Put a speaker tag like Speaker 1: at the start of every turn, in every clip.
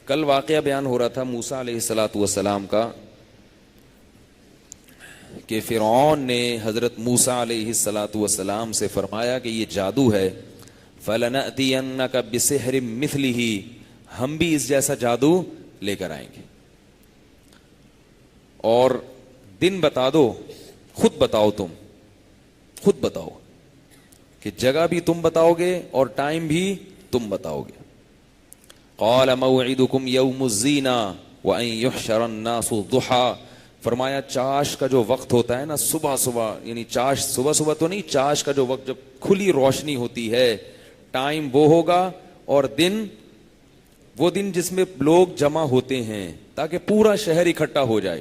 Speaker 1: کل واقعہ بیان ہو رہا تھا موسیٰ علیہ الصلاۃ والسلام کا کہ فرعون نے حضرت موسیٰ علیہ الصلاۃ والسلام سے فرمایا کہ یہ جادو ہے، فَلَنَأْتِيَنَّكَ بِسِحْرٍ مِثْلِهِ، ہم بھی اس جیسا جادو لے کر آئیں گے، اور دن بتا دو، خود بتاؤ، تم خود بتاؤ کہ جگہ بھی تم بتاؤ گے اور ٹائم بھی تم بتاؤ گے۔ قال موعدکم یوم الزینہ وان یحشر الناس ضحی، فرمایا چاش کا جو وقت ہوتا ہے نا، صبح صبح، یعنی چاش صبح صبح تو نہیں، چاش کا جو وقت جب کھلی روشنی ہوتی ہے، ٹائم وہ ہوگا، اور دن وہ دن جس میں لوگ جمع ہوتے ہیں تاکہ پورا شہر اکٹھا ہو جائے،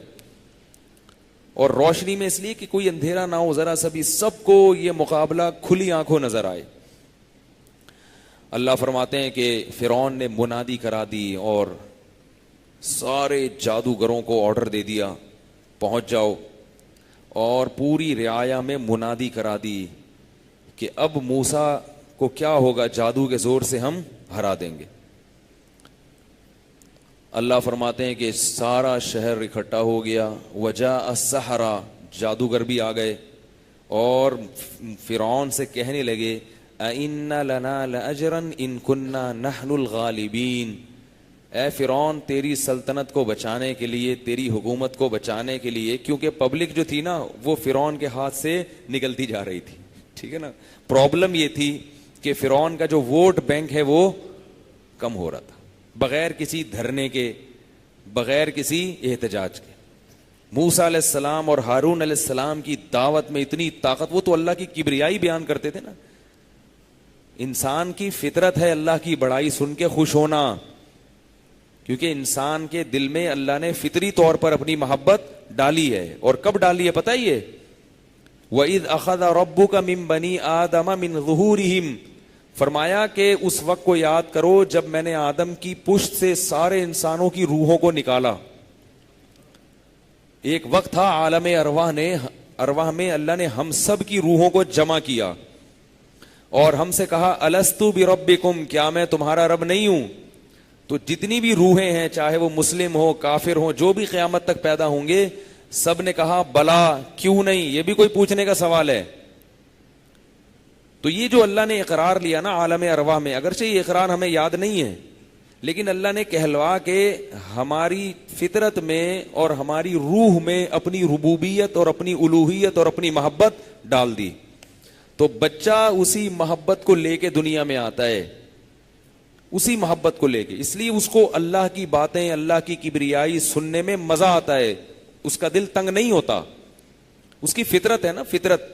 Speaker 1: اور روشنی میں اس لیے کہ کوئی اندھیرا نہ ہو، ذرا سا بھی سب کو یہ مقابلہ کھلی آنکھوں نظر آئے۔ اللہ فرماتے ہیں کہ فرعون نے منادی کرا دی اور سارے جادوگروں کو آرڈر دے دیا پہنچ جاؤ، اور پوری رعایا میں منادی کرا دی کہ اب موسیٰ کو کیا ہوگا، جادو کے زور سے ہم ہرا دیں گے۔ اللہ فرماتے ہیں کہ سارا شہر اکٹھا ہو گیا، وجاء السحرہ، جادوگر بھی آ گئے، اور فرعون سے کہنے لگے اَإِنَّ لَنَا لَأَجْرًا إِن كُنَّا نَحْنُ الْغَالِبِينَ، اے فرعون تیری سلطنت کو بچانے کے لیے، تیری حکومت کو بچانے کے لیے، کیونکہ پبلک جو تھی نا وہ فرعون کے ہاتھ سے نکلتی جا رہی تھی، ٹھیک ہے نا، پرابلم یہ تھی کہ فرعون کا جو ووٹ بینک ہے وہ کم ہو رہا تھا، بغیر کسی دھرنے کے، بغیر کسی احتجاج کے۔ موسیٰ علیہ السلام اور ہارون علیہ السلام کی دعوت میں اتنی طاقت، وہ تو اللہ کی کبریائی بیان کرتے تھے نا۔ انسان کی فطرت ہے اللہ کی بڑائی سن کے خوش ہونا، کیونکہ انسان کے دل میں اللہ نے فطری طور پر اپنی محبت ڈالی ہے، اور کب ڈالی ہے پتہ ہی ہے، وَإِذْ أَخَذَ رَبُّكَ مِن بَنِي آدَمَ مِن ظُهُورِهِمْ، فرمایا کہ اس وقت کو یاد کرو جب میں نے آدم کی پشت سے سارے انسانوں کی روحوں کو نکالا۔ ایک وقت تھا عالم ارواح میں اللہ نے ہم سب کی روحوں کو جمع کیا اور ہم سے کہا الستو بربکم، کیا میں تمہارا رب نہیں ہوں؟ تو جتنی بھی روحیں ہیں، چاہے وہ مسلم ہو، کافر ہو، جو بھی قیامت تک پیدا ہوں گے، سب نے کہا بلا، کیوں نہیں؟ یہ بھی کوئی پوچھنے کا سوال ہے؟ تو یہ جو اللہ نے اقرار لیا نا عالم ارواح میں، اگرچہ یہ اقرار ہمیں یاد نہیں ہے، لیکن اللہ نے کہلوا کے ہماری فطرت میں اور ہماری روح میں اپنی ربوبیت اور اپنی الوہیت اور اپنی محبت ڈال دی، تو بچہ اسی محبت کو لے کے دنیا میں آتا ہے، اسی محبت کو لے کے، اس لیے اس کو اللہ کی باتیں، اللہ کی کبریائی سننے میں مزہ آتا ہے، اس کا دل تنگ نہیں ہوتا، اس کی فطرت ہے نا، فطرت۔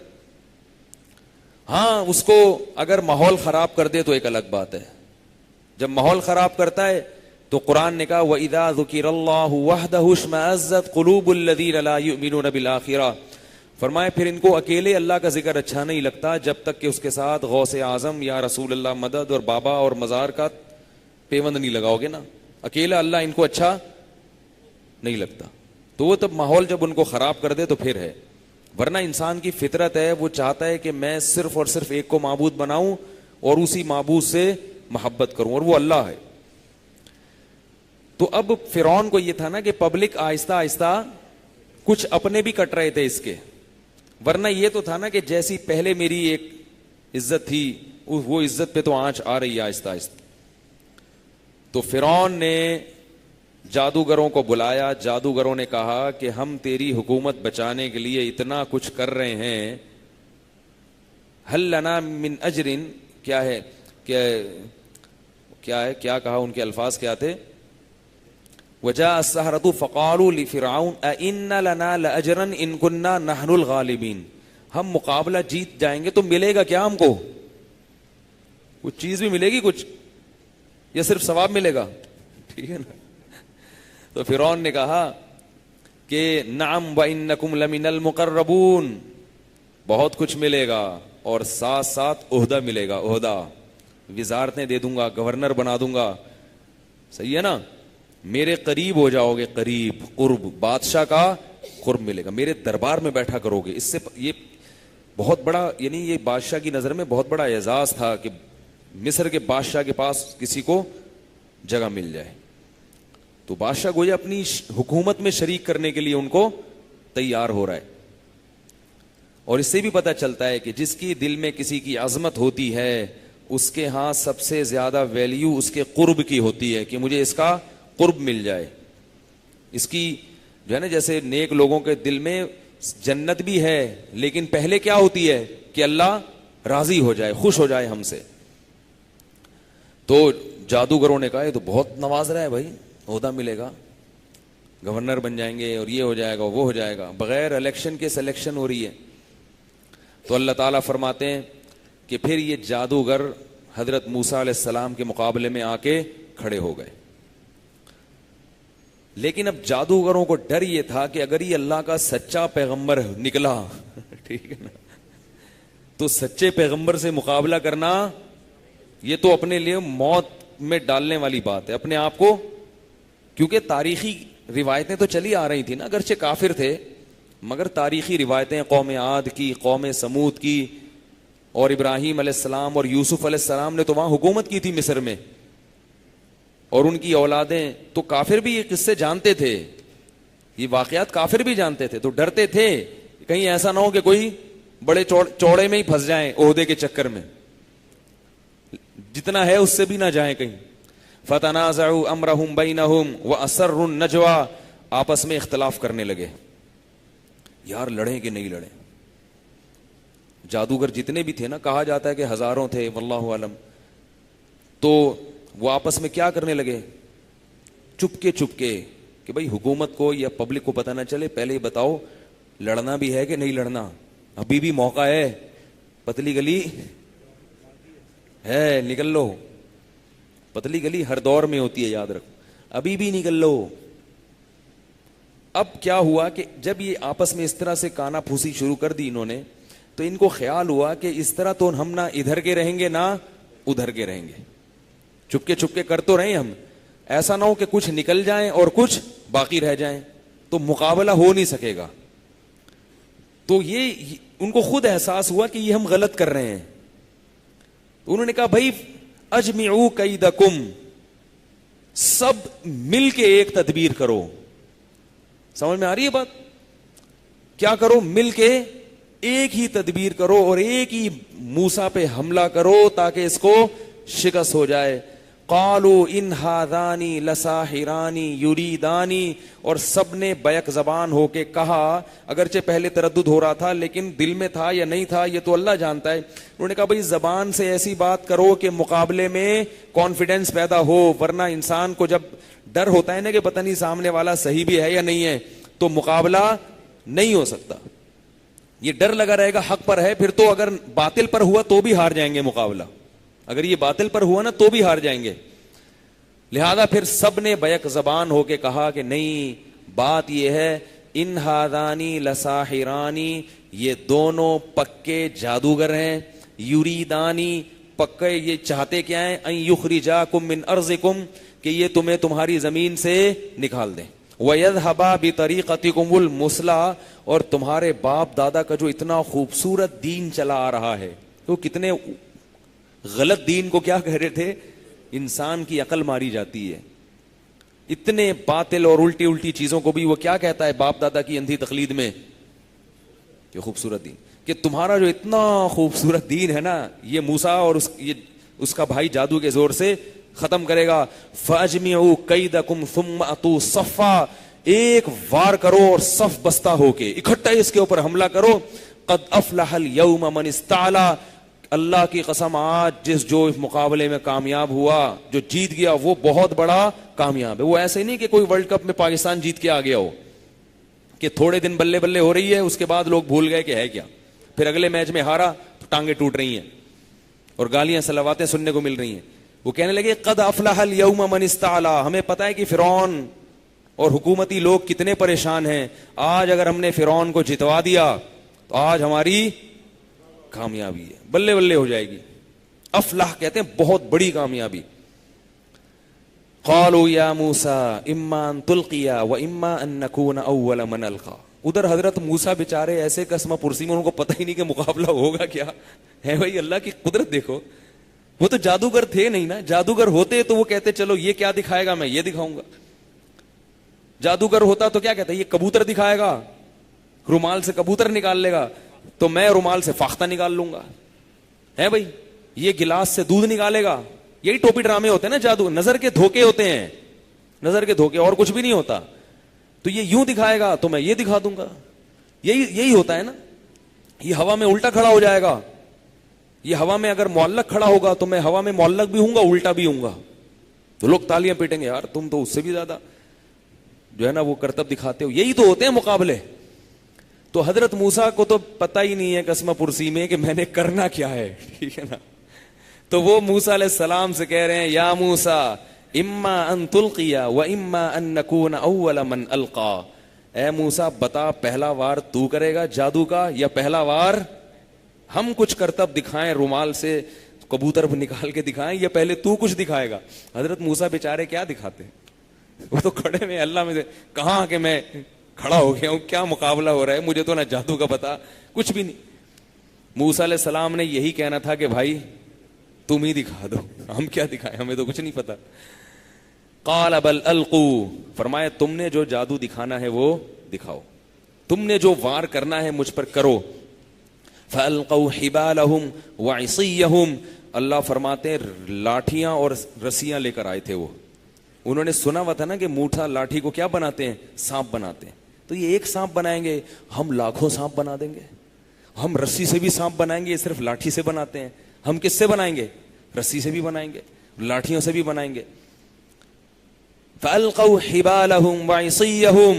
Speaker 1: ہاں اس کو اگر ماحول خراب کر دے تو ایک الگ بات ہے، جب ماحول خراب کرتا ہے تو قرآن نے کہا وَإِذَا ذُكِرَ اللَّهُ وَحْدَهُ اشْمَأَزَّتْ قُلُوبُ الَّذِينَ لَا يُؤْمِنُونَ بِالْآخِرَةِ، فرمایا پھر ان کو اکیلے اللہ کا ذکر اچھا نہیں لگتا جب تک کہ اس کے ساتھ غوث اعظم یا رسول اللہ مدد اور بابا اور مزار کا پیوند نہیں لگاؤ گے نا، اکیلا اللہ ان کو اچھا نہیں لگتا، تو وہ تب ماحول جب ان کو خراب کر دے تو پھر ہے، ورنہ انسان کی فطرت ہے، وہ چاہتا ہے کہ میں صرف اور صرف ایک کو معبود بناؤں اور اسی معبود سے محبت کروں، اور وہ اللہ ہے۔ تو اب فرعون کو یہ تھا نا کہ پبلک آہستہ آہستہ کچھ اپنے بھی کٹ رہے تھے اس کے، ورنہ یہ تو تھا نا کہ جیسی پہلے میری ایک عزت تھی وہ عزت پہ تو آنچ آ رہی ہے آہستہ آہستہ۔ تو فرعون نے جادوگروں کو بلایا، جادوگروں نے کہا کہ ہم تیری حکومت بچانے کے لیے اتنا کچھ کر رہے ہیں، ہل لنا من اجر، کیا ہے کیا کہا، ان کے الفاظ کیا تھے، وجاء السحرة فقالوا لفرعون أئن لنا لأجرا إن كنا نحن الغالبين، ہم مقابلہ جیت جائیں گے تو ملے گا کیا ہم کو؟ کچھ چیز بھی ملے گی کچھ، یا صرف ثواب ملے گا؟ ٹھیک ہے نا۔ تو فرعون نے کہا کہ نعم وإنکم لمن المقربون، بہت کچھ ملے گا اور ساتھ ساتھ عہدہ ملے گا، عہدہ، وزارتیں دے دوں گا، گورنر بنا دوں گا، صحیح ہے نا، میرے قریب ہو جاؤ گے، قریب، قرب، بادشاہ کا قرب ملے گا، میرے دربار میں بیٹھا کرو گے۔ اس سے یہ بہت بڑا، یعنی یہ بادشاہ کی نظر میں بہت بڑا اعزاز تھا کہ مصر کے بادشاہ کے پاس کسی کو جگہ مل جائے۔ تو بادشاہ گویا اپنی حکومت میں شریک کرنے کے لیے ان کو تیار ہو رہا ہے. اور اس سے بھی پتہ چلتا ہے کہ جس کی دل میں کسی کی عظمت ہوتی ہے اس کے ہاں سب سے زیادہ ویلیو اس کے قرب کی ہوتی ہے, کہ مجھے اس کا قرب مل جائے. اس کی جو ہے نا, جیسے نیک لوگوں کے دل میں جنت بھی ہے, لیکن پہلے کیا ہوتی ہے کہ اللہ راضی ہو جائے, خوش ہو جائے ہم سے. تو جادوگروں نے کہا یہ تو بہت نواز رہا ہے بھائی, عہدہ ملے گا, گورنر بن جائیں گے اور یہ ہو جائے گا وہ ہو جائے گا, بغیر الیکشن کے سلیکشن ہو رہی ہے. تو اللہ تعالیٰ فرماتے ہیں کہ پھر یہ جادوگر حضرت موسیٰ علیہ السلام کے مقابلے میں آ کے کھڑے ہو گئے. لیکن اب جادوگروں کو ڈر یہ تھا کہ اگر یہ اللہ کا سچا پیغمبر نکلا ٹھیک ہے نا, تو سچے پیغمبر سے مقابلہ کرنا یہ تو اپنے لیے موت میں ڈالنے والی بات ہے اپنے آپ کو, کیونکہ تاریخی روایتیں تو چلی آ رہی تھی نا, اگرچہ کافر تھے مگر تاریخی روایتیں قوم عاد کی, قوم سمود کی, اور ابراہیم علیہ السلام اور یوسف علیہ السلام نے تو وہاں حکومت کی تھی مصر میں, اور ان کی اولادیں, تو کافر بھی یہ قصے جانتے تھے, یہ واقعات کافر بھی جانتے تھے, تو ڈرتے تھے کہیں ایسا نہ ہو کہ کوئی بڑے چوڑے میں ہی پھنس جائیں عہدے کے چکر میں, جتنا ہے اس سے بھی نہ جائیں کہیں. فتنازعوا امرهم بینہم واسروا النجوى, آپس میں اختلاف کرنے لگے, یار لڑیں کہ نہیں لڑیں. جادوگر جتنے بھی تھے نا, کہا جاتا ہے کہ ہزاروں تھے واللہ عالم, تو وہ آپس میں کیا کرنے لگے, چپکے چپکے, کہ بھائی حکومت کو یا پبلک کو پتہ نہ چلے, پہلے ہی بتاؤ لڑنا بھی ہے کہ نہیں لڑنا, ابھی بھی موقع ہے, پتلی گلی ہے نکل لو. پتلی گلی ہر دور میں ہوتی ہے یاد رکھو, ابھی بھی نکل لو. اب کیا ہوا کہ جب یہ آپس میں اس طرح سے کانا پھوسی شروع کر دی انہوں نے, تو ان کو خیال ہوا کہ اس طرح تو ہم نہ ادھر کے رہیں گے نہ ادھر کے رہیں گے, چپکے چپکے کر تو رہے ہم, ایسا نہ ہو کہ کچھ نکل جائیں اور کچھ باقی رہ جائیں, تو مقابلہ ہو نہیں سکے گا. تو یہ ان کو خود احساس ہوا کہ یہ ہم غلط کر رہے ہیں. تو انہوں نے کہا بھائی اجمعوا کیدکم, سب مل کے ایک تدبیر کرو. سمجھ میں آ رہی ہے بات؟ کیا کرو, مل کے ایک ہی تدبیر کرو اور ایک ہی موسیٰ پہ حملہ کرو تاکہ اس کو شکست ہو جائے. قالوا ان هذان لساحران یریدان, اور سب نے بیک زبان ہو کے کہا, اگرچہ پہلے تردد ہو رہا تھا لیکن دل میں تھا یا نہیں تھا یہ تو اللہ جانتا ہے. انہوں نے کہا بھائی زبان سے ایسی بات کرو کہ مقابلے میں کانفیڈنس پیدا ہو, ورنہ انسان کو جب ڈر ہوتا ہے نا کہ پتہ نہیں سامنے والا صحیح بھی ہے یا نہیں ہے, تو مقابلہ نہیں ہو سکتا. یہ ڈر لگا رہے گا حق پر ہے, پھر تو اگر باطل پر ہوا تو بھی ہار جائیں گے مقابلہ, اگر یہ باطل پر ہوا نا تو بھی ہار جائیں گے. لہذا پھر سب نے بیک زبان ہو کے کہا کہ نہیں, بات یہ ہے ان ہادانی لساحرانی, یہ دونوں پکے جادوگر ہیں, یریدانی پکے یہ چاہتے کیا ہیں, ان یخرجاکم من ارضکم, کہ یہ تمہیں تمہاری زمین سے نکال دیں, وَيَذْهَبَا بِطَرِيقَتِكُمُ الْمُثْلَى, اور تمہارے باپ دادا کا جو اتنا خوبصورت دین چلا آ رہا ہے, تو کتنے غلط دین کو کیا کہہ رہے تھے, انسان کی عقل ماری جاتی ہے. اتنے باطل اور الٹی الٹی چیزوں کو بھی وہ کیا کہتا ہے باپ دادا کی اندھی تقلید میں, یہ خوبصورت دین, کہ تمہارا جو اتنا خوبصورت دین ہے نا یہ موسیٰ اور اس کا بھائی جادو کے زور سے ختم کرے گا. فَأَجْمِعُوا كَيْدَكُمْ ثُمَّ أَتُوا صَفًّا, ایک وار کرو اور صف بستہ ہو کے اکٹھا اس کے اوپر حملہ کرو. قَدْ أَفْلَحَ الْيَوْمَ مَنِ اسْتَعْلَى, اللہ کی قسم آج جو اس مقابلے میں کامیاب ہوا, جو جیت گیا وہ بہت بڑا کامیاب ہے. وہ ایسے نہیں کہ کوئی ورلڈ کپ میں پاکستان جیت کے آ گیا ہو کہ تھوڑے دن بلے بلے ہو رہی ہے, اس کے بعد لوگ بھول گئے کہ ہے کیا, پھر اگلے میچ میں ہارا تو ٹانگیں ٹوٹ رہی ہیں اور گالیاں صلواتیں سننے کو مل رہی ہیں. وہ کہنے لگے قد افلح اليوم من استعلا, ہمیں پتہ ہے کہ فرعون اور حکومتی لوگ کتنے پریشان ہیں, آج اگر ہم نے فرعون کو جتوا دیا تو آج ہماری کامیابی ہے, بلے بلے ہو جائے گی. افلاح کہتے ہیں بہت بڑی کامیابی. قالوا یا موسیٰ اما ان تلقی و اما ان نکون اول من القا, ادھر حضرت موسیٰ بیچارے ایسے قسمہ پرسی میں ان کو پتہ ہی نہیں کہ مقابلہ ہوگا کیا ہے. بھائی اللہ کی قدرت دیکھو, وہ تو جادوگر تھے نہیں نا, جادوگر ہوتے تو وہ کہتے چلو یہ کیا دکھائے گا میں یہ دکھاؤں گا. جادوگر ہوتا تو کیا کہتا ہے, یہ کبوتر دکھائے گا, رومال سے کبوتر نکال لے گا, تو میں رومال سے فاختہ نکال لوں گا, ہے بھائی. یہ گلاس سے دودھ نکالے گا. یہی ٹوپی ڈرامے ہوتے ہیں نا جادو, نظر کے دھوکے ہوتے ہیں, نظر کے دھوکے, اور کچھ بھی نہیں ہوتا. تو یہ یوں دکھائے گا تو میں یہ دکھا دوں گا. یہی ہوتا ہے نا. یہ ہوا میں الٹا کھڑا ہو جائے گا, یہ ہوا میں اگر معلق کھڑا ہوگا تو میں ہوا میں معلق بھی ہوں گا, الٹا بھی ہوں گا, تو لوگ تالیاں پیٹیں گے, یار تم تو اس سے بھی زیادہ جو ہے نا وہ کرتب دکھاتے ہو. یہی تو ہوتے ہیں مقابلے. تو حضرت موسیٰ کو تو پتہ ہی نہیں ہے قسم پرسی میں کہ میں نے کرنا کیا ہے, ٹھیک ہے نا. تو وہ موسیٰ علیہ السلام سے کہہ رہے ہیں, یا موسیٰ اما ان تلقی و اما ان نکون اول من القا. اے موسیٰ بتا, پہلا وار تو کرے گا جادو کا یا پہلا وار ہم کچھ کرتب دکھائیں, رومال سے کبوتر نکال کے دکھائیں, یا پہلے تو کچھ دکھائے گا. حضرت موسیٰ بیچارے کیا دکھاتے, وہ تو کھڑے میں اللہ میں کہاں کہ میں کھڑا ہو گیا ہوں, کیا مقابلہ ہو رہا ہے, مجھے تو نہ جادو کا پتا کچھ بھی نہیں. موسیٰ علیہ السلام نے یہی کہنا تھا کہ بھائی تم ہی دکھا دو, ہم کیا دکھائیں, ہمیں تو کچھ نہیں پتا. قال بل القوا, فرمایا تم نے جو جادو دکھانا ہے وہ دکھاؤ, تم نے جو وار کرنا ہے مجھ پر کرو. فالقوا حبالهم وعصيهم, اللہ فرماتے ہیں لاٹھیاں اور رسیاں لے کر آئے تھے وہ. انہوں نے سنا ہوا تھا نا کہ موٹھا لاٹھی کو کیا بناتے ہیں, سانپ بناتے ہیں. تو یہ ایک سانپ بنائیں گے, ہم لاکھوں سانپ بنا دیں گے. ہم رسی سے بھی سانپ بنائیں گے, یہ صرف لاٹھی سے بناتے ہیں. ہم کس سے بنائیں گے, رسی سے بھی بنائیں گے, لاٹھیوں سے بھی بنائیں گے. فَأَلْقَوْا حِبَالَهُمْ وَعِصِيَّهُمْ,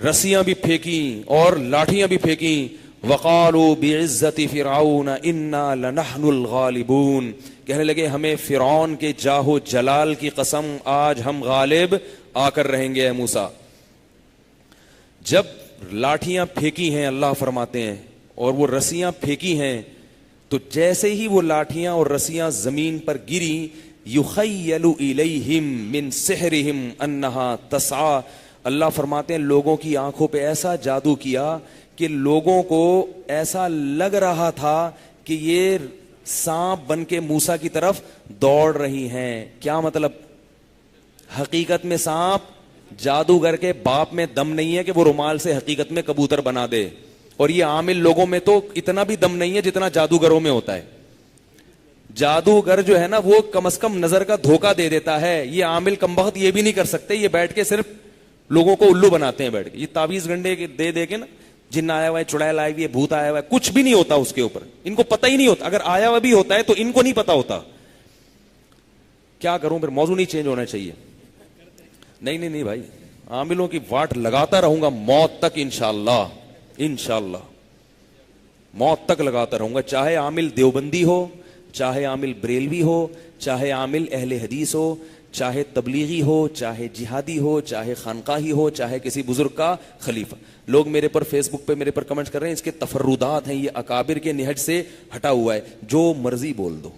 Speaker 1: رسیاں بھی پھینکیں اور لاٹھیاں بھی پھینکیں. وَقَالُوا بِعِزَّةِ فِرْعَوْنَ إِنَّا لَنَحْنُ الْغَالِبُونَ, کہنے لگے ہمیں فرعون کے جاہ و جلال کی قسم, آج ہم غالب آ کر رہیں گے. موسیٰ جب لاٹھیاں پھینکی ہیں, اللہ فرماتے ہیں, اور وہ رسیاں پھینکی ہیں, تو جیسے ہی وہ لاٹھیاں اور رسیاں زمین پر گری, یخیل الیہم من سحرہم انہا تسعی, اللہ فرماتے ہیں لوگوں کی آنکھوں پہ ایسا جادو کیا کہ لوگوں کو ایسا لگ رہا تھا کہ یہ سانپ بن کے موسیٰ کی طرف دوڑ رہی ہیں. کیا مطلب, حقیقت میں سانپ جادوگر کے باپ میں دم نہیں ہے کہ وہ رومال سے حقیقت میں کبوتر بنا دے, اور یہ عامل لوگوں میں تو اتنا بھی دم نہیں ہے جتنا جادوگروں میں ہوتا ہے. جادوگر جو ہے نا وہ کم از کم نظر کا دھوکہ دے دیتا ہے, یہ عامل کمبخت یہ بھی نہیں کر سکتے, یہ بیٹھ کے صرف لوگوں کو الو بناتے ہیں بیٹھ کے. یہ تعویذ گنڈے دے دے کے نا, جن آیا ہوا ہے, چڑیل آئی ہوئی ہے, بھوت آیا ہوا ہے, کچھ بھی نہیں ہوتا اس کے اوپر, ان کو پتہ ہی نہیں ہوتا. اگر آیا ہوا بھی ہوتا ہے تو ان کو نہیں پتا ہوتا. کیا کروں پھر, موضوع نہیں چینج ہونا چاہیے. نہیں بھائی, عاملوں کی واٹ لگاتا رہوں گا موت تک انشاءاللہ موت تک لگاتا رہوں گا, چاہے عامل دیوبندی ہو, چاہے عامل بریلوی ہو, چاہے عامل اہل حدیث ہو, چاہے تبلیغی ہو, چاہے جہادی ہو, چاہے خانقاہی ہو, چاہے کسی بزرگ کا خلیفہ. لوگ میرے پر فیس بک پہ میرے پر کمنٹ کر رہے ہیں اس کے تفردات ہیں, یہ اکابر کے نہج سے ہٹا ہوا ہے. جو مرضی بول دو,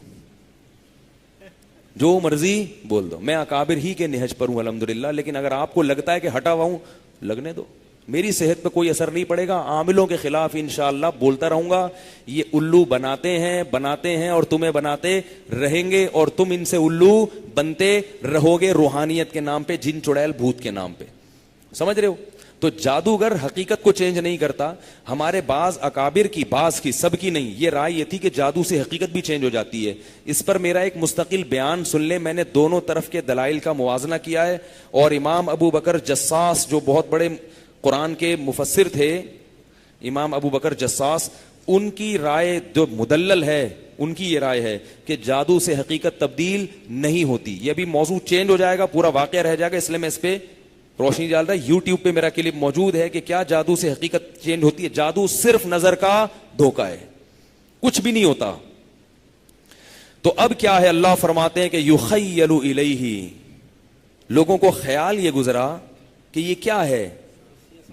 Speaker 1: جو مرضی بول دو, میں اکابر ہی کے نہج پر ہوں الحمدللہ. لیکن اگر آپ کو لگتا ہے کہ ہٹا ہوا ہوں, لگنے دو, میری صحت پہ کوئی اثر نہیں پڑے گا. عاملوں کے خلاف انشاءاللہ بولتا رہوں گا. یہ الو بناتے ہیں اور تمہیں بناتے رہیں گے, اور تم ان سے الو بنتے رہو گے روحانیت کے نام پہ, جن چڑیل بھوت کے نام پہ. سمجھ رہے ہو؟ تو جادوگر حقیقت کو چینج نہیں کرتا. ہمارے بعض اکابر کی, بعض کی, سب کی نہیں, یہ رائے یہ تھی کہ جادو سے حقیقت بھی چینج ہو جاتی ہے. اس پر میرا ایک مستقل بیان سن لیں, میں نے دونوں طرف کے دلائل کا موازنہ کیا ہے. اور امام ابو بکر جساس جو بہت بڑے قرآن کے مفسر تھے, امام ابو بکر جساس, ان کی رائے جو مدلل ہے, ان کی یہ رائے ہے کہ جادو سے حقیقت تبدیل نہیں ہوتی. یہ بھی موضوع چینج ہو جائے گا, پورا واقعہ رہ جائے گا, اس لیے میں اس پہ روشنی ڈال رہا. یوٹیوب پہ میرا کلپ موجود ہے کہ کیا جادو سے حقیقت چینج ہوتی ہے. جادو صرف نظر کا دھوکہ ہے, کچھ بھی نہیں ہوتا. تو اب کیا ہے, اللہ فرماتے ہیں کہ یخیل الیہ, لوگوں کو خیال یہ گزرا کہ یہ کیا ہے,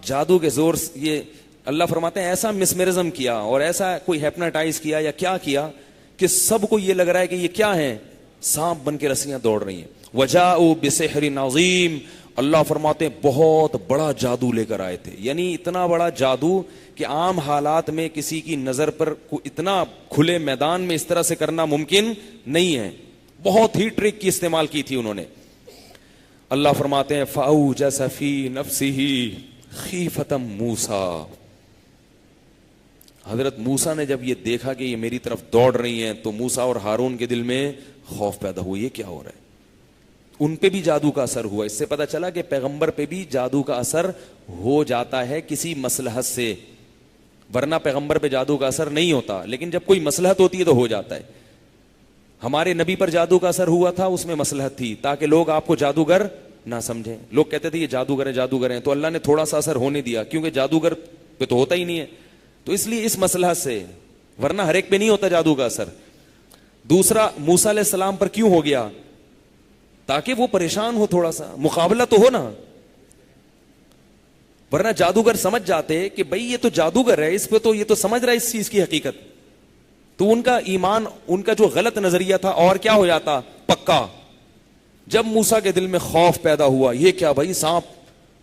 Speaker 1: جادو کے زور سے. یہ اللہ فرماتے ہیں ایسا مسمرزم کیا اور ایسا کوئی ہیپناٹائز کیا یا کیا کہ سب کو یہ لگ رہا ہے کہ یہ کیا ہے, سانپ بن کے رسیاں دوڑ رہی ہیں. وجاءوا بسحر عظیم, اللہ فرماتے ہیں بہت بڑا جادو لے کر آئے تھے. یعنی اتنا بڑا جادو کہ عام حالات میں کسی کی نظر پر اتنا کھلے میدان میں اس طرح سے کرنا ممکن نہیں ہے. بہت ہی ٹرک کی استعمال کی تھی انہوں نے. اللہ فرماتے ہیں فَأَوْجَسَ فِي نَفْسِهِ خِيفَةً موسیٰ. حضرت موسیٰ نے جب یہ دیکھا کہ یہ میری طرف دوڑ رہی ہیں تو موسیٰ اور ہارون کے دل میں خوف پیدا ہوا, یہ کیا ہو رہا ہے. ان پہ بھی جادو کا اثر ہوا. اس سے پتہ چلا کہ پیغمبر پہ بھی جادو کا اثر ہو جاتا ہے کسی مصلحت سے, ورنہ پیغمبر پہ جادو کا اثر نہیں ہوتا, لیکن جب کوئی مصلحت ہوتی ہے تو ہو جاتا ہے. ہمارے نبی پر جادو کا اثر ہوا تھا, اس میں مصلحت تھی تاکہ لوگ آپ کو جادوگر نہ سمجھیں. لوگ کہتے تھے یہ جادوگر ہیں, تو اللہ نے تھوڑا سا اثر ہونے دیا کیونکہ جادوگر پہ تو ہوتا ہی نہیں ہے, تو اس لیے اس مصلحت سے, ورنہ ہر ایک پہ نہیں ہوتا جادو کا اثر. دوسرا, موسیٰ علیہ السلام پر کیوں ہو گیا؟ تاکہ وہ پریشان ہو, تھوڑا سا مقابلہ تو ہو نا, ورنہ جادوگر سمجھ جاتے کہ بھئی یہ تو جادوگر ہے, اس پہ تو یہ تو سمجھ رہا ہے اس چیز کی حقیقت, تو ان کا ایمان, ان کا جو غلط نظریہ تھا اور کیا ہو جاتا پکا. جب موسیٰ کے دل میں خوف پیدا ہوا, یہ کیا بھائی سانپ,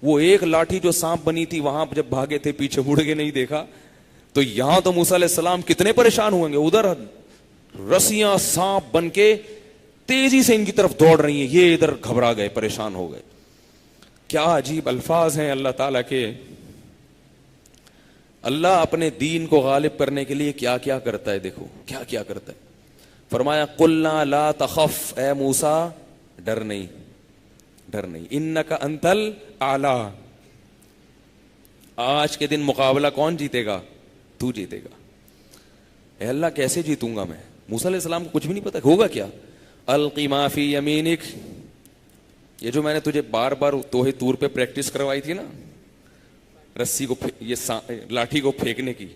Speaker 1: وہ ایک لاٹھی جو سانپ بنی تھی وہاں جب بھاگے تھے پیچھے مڑ کے نہیں دیکھا, تو یہاں تو موسیٰ علیہ السلام کتنے پریشان ہوئیں گے. ادھر رسیاں سانپ بن کے تیزی سے ان کی طرف دوڑ رہی ہیں, یہ ادھر گھبرا گئے, پریشان ہو گئے. کیا عجیب الفاظ ہیں اللہ تعالیٰ کے. اللہ اپنے دین کو غالب کرنے کے لیے کیا کیا کرتا ہے, دیکھو کیا کیا کرتا ہے. فرمایا قلنا لا تخف, اے موسیٰ ڈر نہیں, ڈر نہیں, انک انت الاعلی. آج کے دن مقابلہ کون جیتے گا؟ تو جیتے گا. اے اللہ کیسے جیتوں گا میں؟ موسیٰ علیہ السلام کو کچھ بھی نہیں پتا ہوگا کیا. القی ما فی یمینک, یہ جو میں نے تجھے بار بار توحے طور پہ پریکٹس کروائی تھی نا, رسی کو یہ لاٹھی کو پھینکنے کی,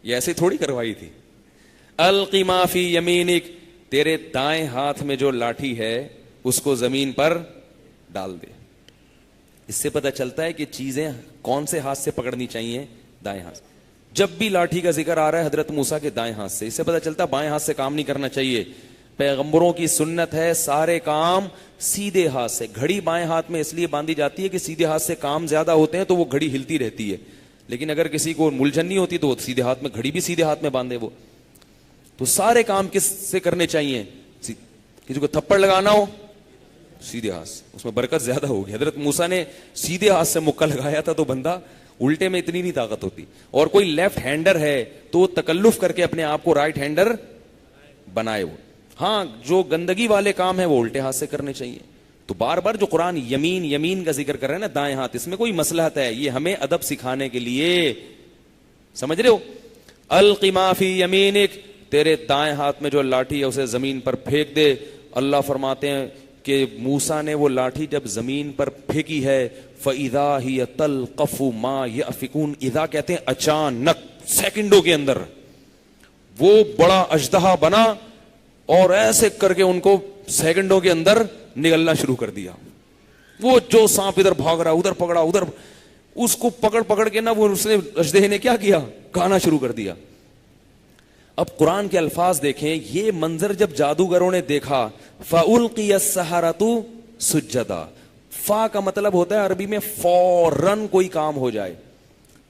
Speaker 1: یہ ایسے تھوڑی کروائی تھی. القی ما فی یمینک, تیرے دائیں ہاتھ میں جو لاٹھی ہے اس کو زمین پر ڈال دے. اس سے پتہ چلتا ہے کہ چیزیں کون سے ہاتھ سے پکڑنی چاہیے, دائیں ہاتھ. جب بھی لاٹھی کا ذکر آ رہا ہے حضرت موسیٰ کے دائیں ہاتھ سے, اس سے پتہ چلتا ہے بائیں ہاتھ سے کام نہیں کرنا چاہیے. پیغمبروں کی سنت ہے سارے کام سیدھے ہاتھ سے. گھڑی بائیں ہاتھ میں اس لیے باندھی جاتی ہے کہ سیدھے ہاتھ سے کام زیادہ ہوتے ہیں تو وہ گھڑی ہلتی رہتی ہے, لیکن اگر کسی کو ملجھن نہیں ہوتی تو سیدھے ہاتھ میں, گھڑی بھی سیدھے ہاتھ میں باندھے وہ. تو سارے کام کس سے کرنے چاہیے؟ کسی کو تھپڑ لگانا ہو سیدھے ہاتھ سے, اس میں برکت زیادہ ہوگی. حضرت موسیٰ نے سیدھے ہاتھ سے مکہ لگایا تھا تو بندہ الٹے میں اتنی نہیں طاقت ہوتی. اور کوئی لیفٹ ہینڈر ہے تو تکلف کر کے اپنے آپ کو رائٹ ہینڈر بنائے. وہ ہاں جو گندگی والے کام ہیں وہ الٹے ہاتھ سے کرنے چاہیے. تو بار بار جو قرآن یمین یمین کا ذکر کر رہے ہیں نا, دائیں ہاتھ, اس میں کوئی مصلحت ہے, یہ ہمیں ادب سکھانے کے لیے, سمجھ رہے ہو. القی ما فی یمینک, تیرے دائیں ہاتھ میں جو لاٹھی ہے اسے زمین پر پھینک دے. اللہ فرماتے ہیں کہ موسیٰ نے وہ لاٹھی جب زمین پر پھینکی ہے, فَإِذَا هِيَ تَلْقَفُ مَا يَأْفِكُونَ, اذا کہتے ہیں اچانک, سیکنڈوں کے اندر وہ بڑا اژدہا بنا اور ایسے کر کے ان کو سیکنڈوں کے اندر نگلنا شروع کر دیا. وہ جو سانپ ادھر بھاگ رہا ادھر پکڑا, ادھر اس کو پکڑ کے نا وہ اس نے اژدہے نے کیا کیا, کھانا شروع کر دیا. اب قرآن کے الفاظ دیکھیں, یہ منظر جب جادوگروں نے دیکھا, فَأُلْقِيَ السَّحَرَةُ سُجَّدًا, فا کا مطلب ہوتا ہے عربی میں فوراً کوئی کام ہو جائے.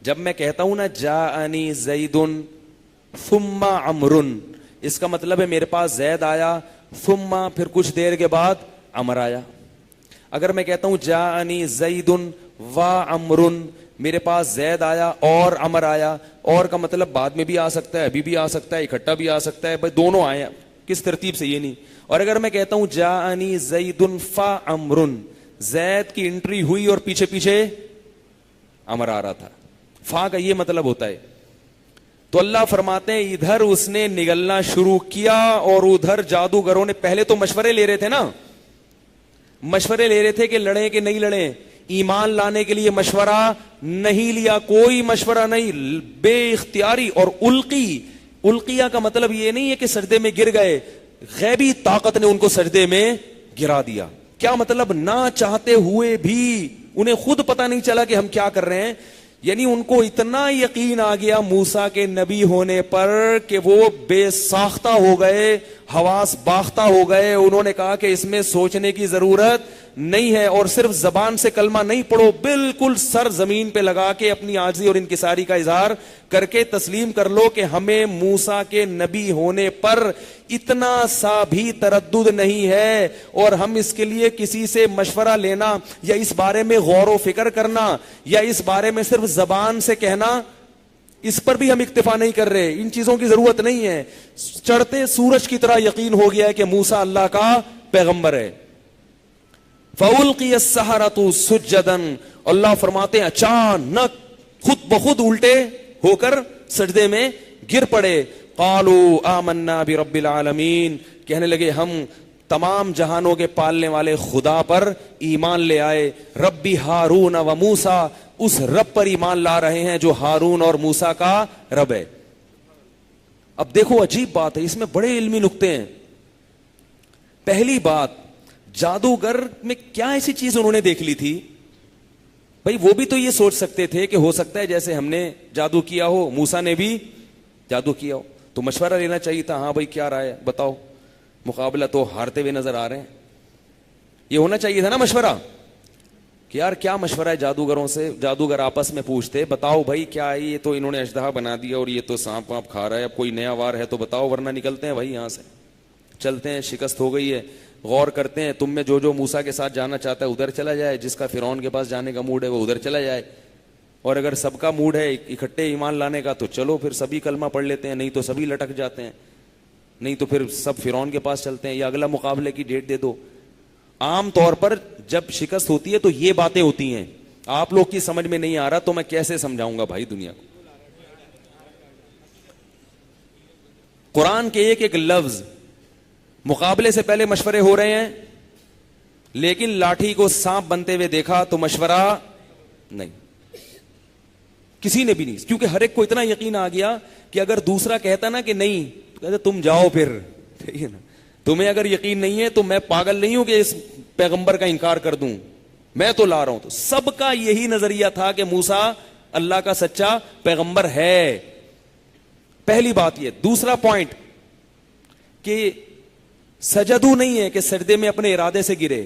Speaker 1: جب میں کہتا ہوں نا جاءنی زیدن ثم عمرن, اس کا مطلب ہے میرے پاس زید آیا, ثم پھر کچھ دیر کے بعد عمر آیا. اگر میں کہتا ہوں جاءنی زیدن و عمرن, میرے پاس زید آیا اور عمر آیا, اور کا مطلب بعد میں بھی آ سکتا ہے, ابھی بھی آ سکتا ہے, اکٹھا بھی آ سکتا ہے, بھائی دونوں آئے, کس ترتیب سے یہ نہیں. اور اگر میں کہتا ہوں جاءنی زیدن فعمرن, زید کی انٹری ہوئی اور پیچھے پیچھے عمر آ رہا تھا, فا کا یہ مطلب ہوتا ہے. تو اللہ فرماتے ہیں ادھر اس نے نگلنا شروع کیا اور ادھر جادوگروں نے پہلے تو مشورے لے رہے تھے نا, مشورے لے رہے تھے کہ لڑیں کہ نہیں لڑیں. ایمان لانے کے لیے مشورہ نہیں لیا, کوئی مشورہ نہیں, بے اختیاری. اور القیا کا مطلب یہ نہیں ہے کہ سجدے میں گر گئے, غیبی طاقت نے ان کو سجدے میں گرا دیا. کیا مطلب, نہ چاہتے ہوئے بھی انہیں خود پتہ نہیں چلا کہ ہم کیا کر رہے ہیں. یعنی ان کو اتنا یقین آ گیا موسیٰ کے نبی ہونے پر کہ وہ بے ساختہ ہو گئے, حواس باختہ ہو گئے. انہوں نے کہا کہ اس میں سوچنے کی ضرورت نہیں ہے, اور صرف زبان سے کلمہ نہیں پڑھو, بالکل سر زمین پہ لگا کے اپنی عاجزی اور انکساری کا اظہار کر کے تسلیم کر لو کہ ہمیں موسیٰ کے نبی ہونے پر اتنا سا بھی تردد نہیں ہے, اور ہم اس کے لیے کسی سے مشورہ لینا یا اس بارے میں غور و فکر کرنا یا اس بارے میں صرف زبان سے کہنا, اس پر بھی ہم اکتفا نہیں کر رہے. ان چیزوں کی ضرورت نہیں ہے. چڑھتے سورج کی طرح یقین ہو گیا ہے کہ موسیٰ اللہ کا پیغمبر ہے. فَأُلْقِيَ السَّحَرَةُ سُجَّدًا, اللہ فرماتے ہیں اچانک خود بخود الٹے ہو کر سجدے میں گر پڑے. قالوا آمنا برب العالمین, کہنے لگے ہم تمام جہانوں کے پالنے والے خدا پر ایمان لے آئے. ربی ہارون و موسیٰ, اس رب پر ایمان لا رہے ہیں جو ہارون اور موسیٰ کا رب ہے. اب دیکھو عجیب بات ہے, اس میں بڑے علمی نکتے ہیں. پہلی بات, جادوگر میں کیا ایسی چیز انہوں نے دیکھ لی تھی؟ بھائی وہ بھی تو یہ سوچ سکتے تھے کہ ہو سکتا ہے جیسے ہم نے جادو کیا ہو موسیٰ نے بھی جادو کیا ہو, تو مشورہ لینا چاہیے تھا. ہاں بھائی کیا رائے ہے بتاؤ, مقابلہ تو ہارتے ہوئے نظر آ رہے ہیں. یہ ہونا چاہیے تھا نا مشورہ, کہ یار کیا مشورہ ہے جادوگروں سے. جادوگر آپس میں پوچھتے بتاؤ بھائی کیا ہے, یہ تو انہوں نے اژدہا بنا دیا اور یہ تو سانپ وانپ کھا رہا ہے, اب کوئی نیا وار ہے تو بتاؤ, ورنہ نکلتے ہیں بھائی یہاں سے, چلتے ہیں, شکست ہو گئی ہے. غور کرتے ہیں, تم میں جو موسیٰ کے ساتھ جانا چاہتا ہے ادھر چلا جائے, جس کا فرعون کے پاس جانے کا موڈ ہے وہ ادھر چلا جائے, اور اگر سب کا موڈ ہے اکٹھے ایمان لانے کا تو چلو پھر سبھی کلمہ پڑھ لیتے ہیں, نہیں تو سبھی لٹک جاتے ہیں, نہیں تو پھر سب فرعون کے پاس چلتے ہیں, یا اگلا مقابلے کی ڈیٹ دے دو. عام طور پر جب شکست ہوتی ہے تو یہ باتیں ہوتی ہیں. آپ لوگ کی سمجھ میں نہیں آ رہا تو میں کیسے سمجھاؤں گا بھائی دنیا کو. قرآن کے ایک ایک لفظ, مقابلے سے پہلے مشورے ہو رہے ہیں, لیکن لاٹھی کو سانپ بنتے ہوئے دیکھا تو مشورہ نہیں, کسی نے بھی نہیں, کیونکہ ہر ایک کو اتنا یقین آ گیا کہ اگر دوسرا کہتا نا کہ نہیں تو کہتے تم جاؤ پھر, ٹھیک ہے نا, تمہیں اگر یقین نہیں ہے تو میں پاگل نہیں ہوں کہ اس پیغمبر کا انکار کر دوں, میں تو لا رہا ہوں. تو سب کا یہی نظریہ تھا کہ موسیٰ اللہ کا سچا پیغمبر ہے. پہلی بات یہ. دوسرا پوائنٹ کہ سجدو نہیں ہے کہ سجدے میں اپنے ارادے سے گرے,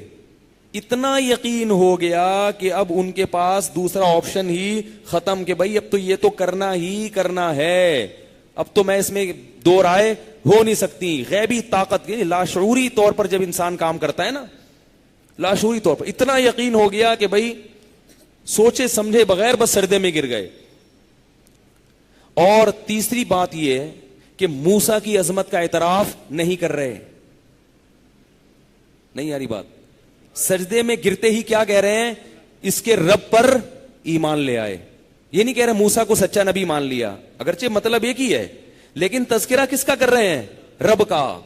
Speaker 1: اتنا یقین ہو گیا کہ اب ان کے پاس دوسرا آپشن ہی ختم, کہ بھائی اب تو یہ تو کرنا ہی کرنا ہے, اب تو میں اس میں دو رائے ہو نہیں سکتی. غیبی طاقت, لاشعوری طور پر جب انسان کام کرتا ہے نا, لاشعوری طور پر اتنا یقین ہو گیا کہ بھائی سوچے سمجھے بغیر بس سجدے میں گر گئے. اور تیسری بات یہ کہ موسیٰ کی عظمت کا اعتراف نہیں کر رہے. نہیں یاری بات, سجدے میں گرتے ہی کیا کہہ رہے ہیں, اس کے رب پر ایمان لے آئے. یہ نہیں کہہ رہے موسیٰ کو سچا نبی مان لیا, اگرچہ مطلب ایک ہی ہے, لیکن تذکرہ کس کا کر رہے ہیں, رب کا.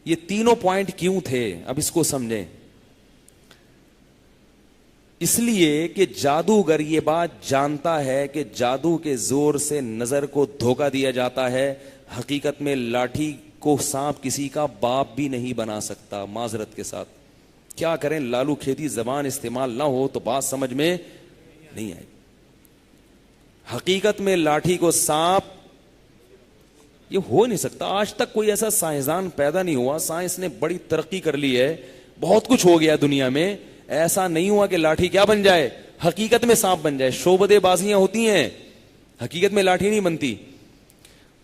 Speaker 1: یہ تینوں پوائنٹ کیوں تھے, اب اس کو سمجھیں. اس لیے کہ جادوگر یہ بات جانتا ہے کہ جادو کے زور سے نظر کو دھوکہ دیا جاتا ہے. حقیقت میں لاٹھی کو سانپ کسی کا باپ بھی نہیں بنا سکتا. معذرت کے ساتھ کیا کریں, لالو کھیتی زبان استعمال نہ ہو تو بات سمجھ میں نہیں آئے. حقیقت میں لاٹھی کو سانپ, یہ ہو نہیں سکتا. آج تک کوئی ایسا سائنسدان پیدا نہیں ہوا, سائنس نے بڑی ترقی کر لی ہے, بہت کچھ ہو گیا دنیا میں, ایسا نہیں ہوا کہ لاٹھی کیا بن جائے, حقیقت میں سانپ بن جائے. شعبدے بازیاں ہوتی ہیں, حقیقت میں لاٹھی نہیں بنتی.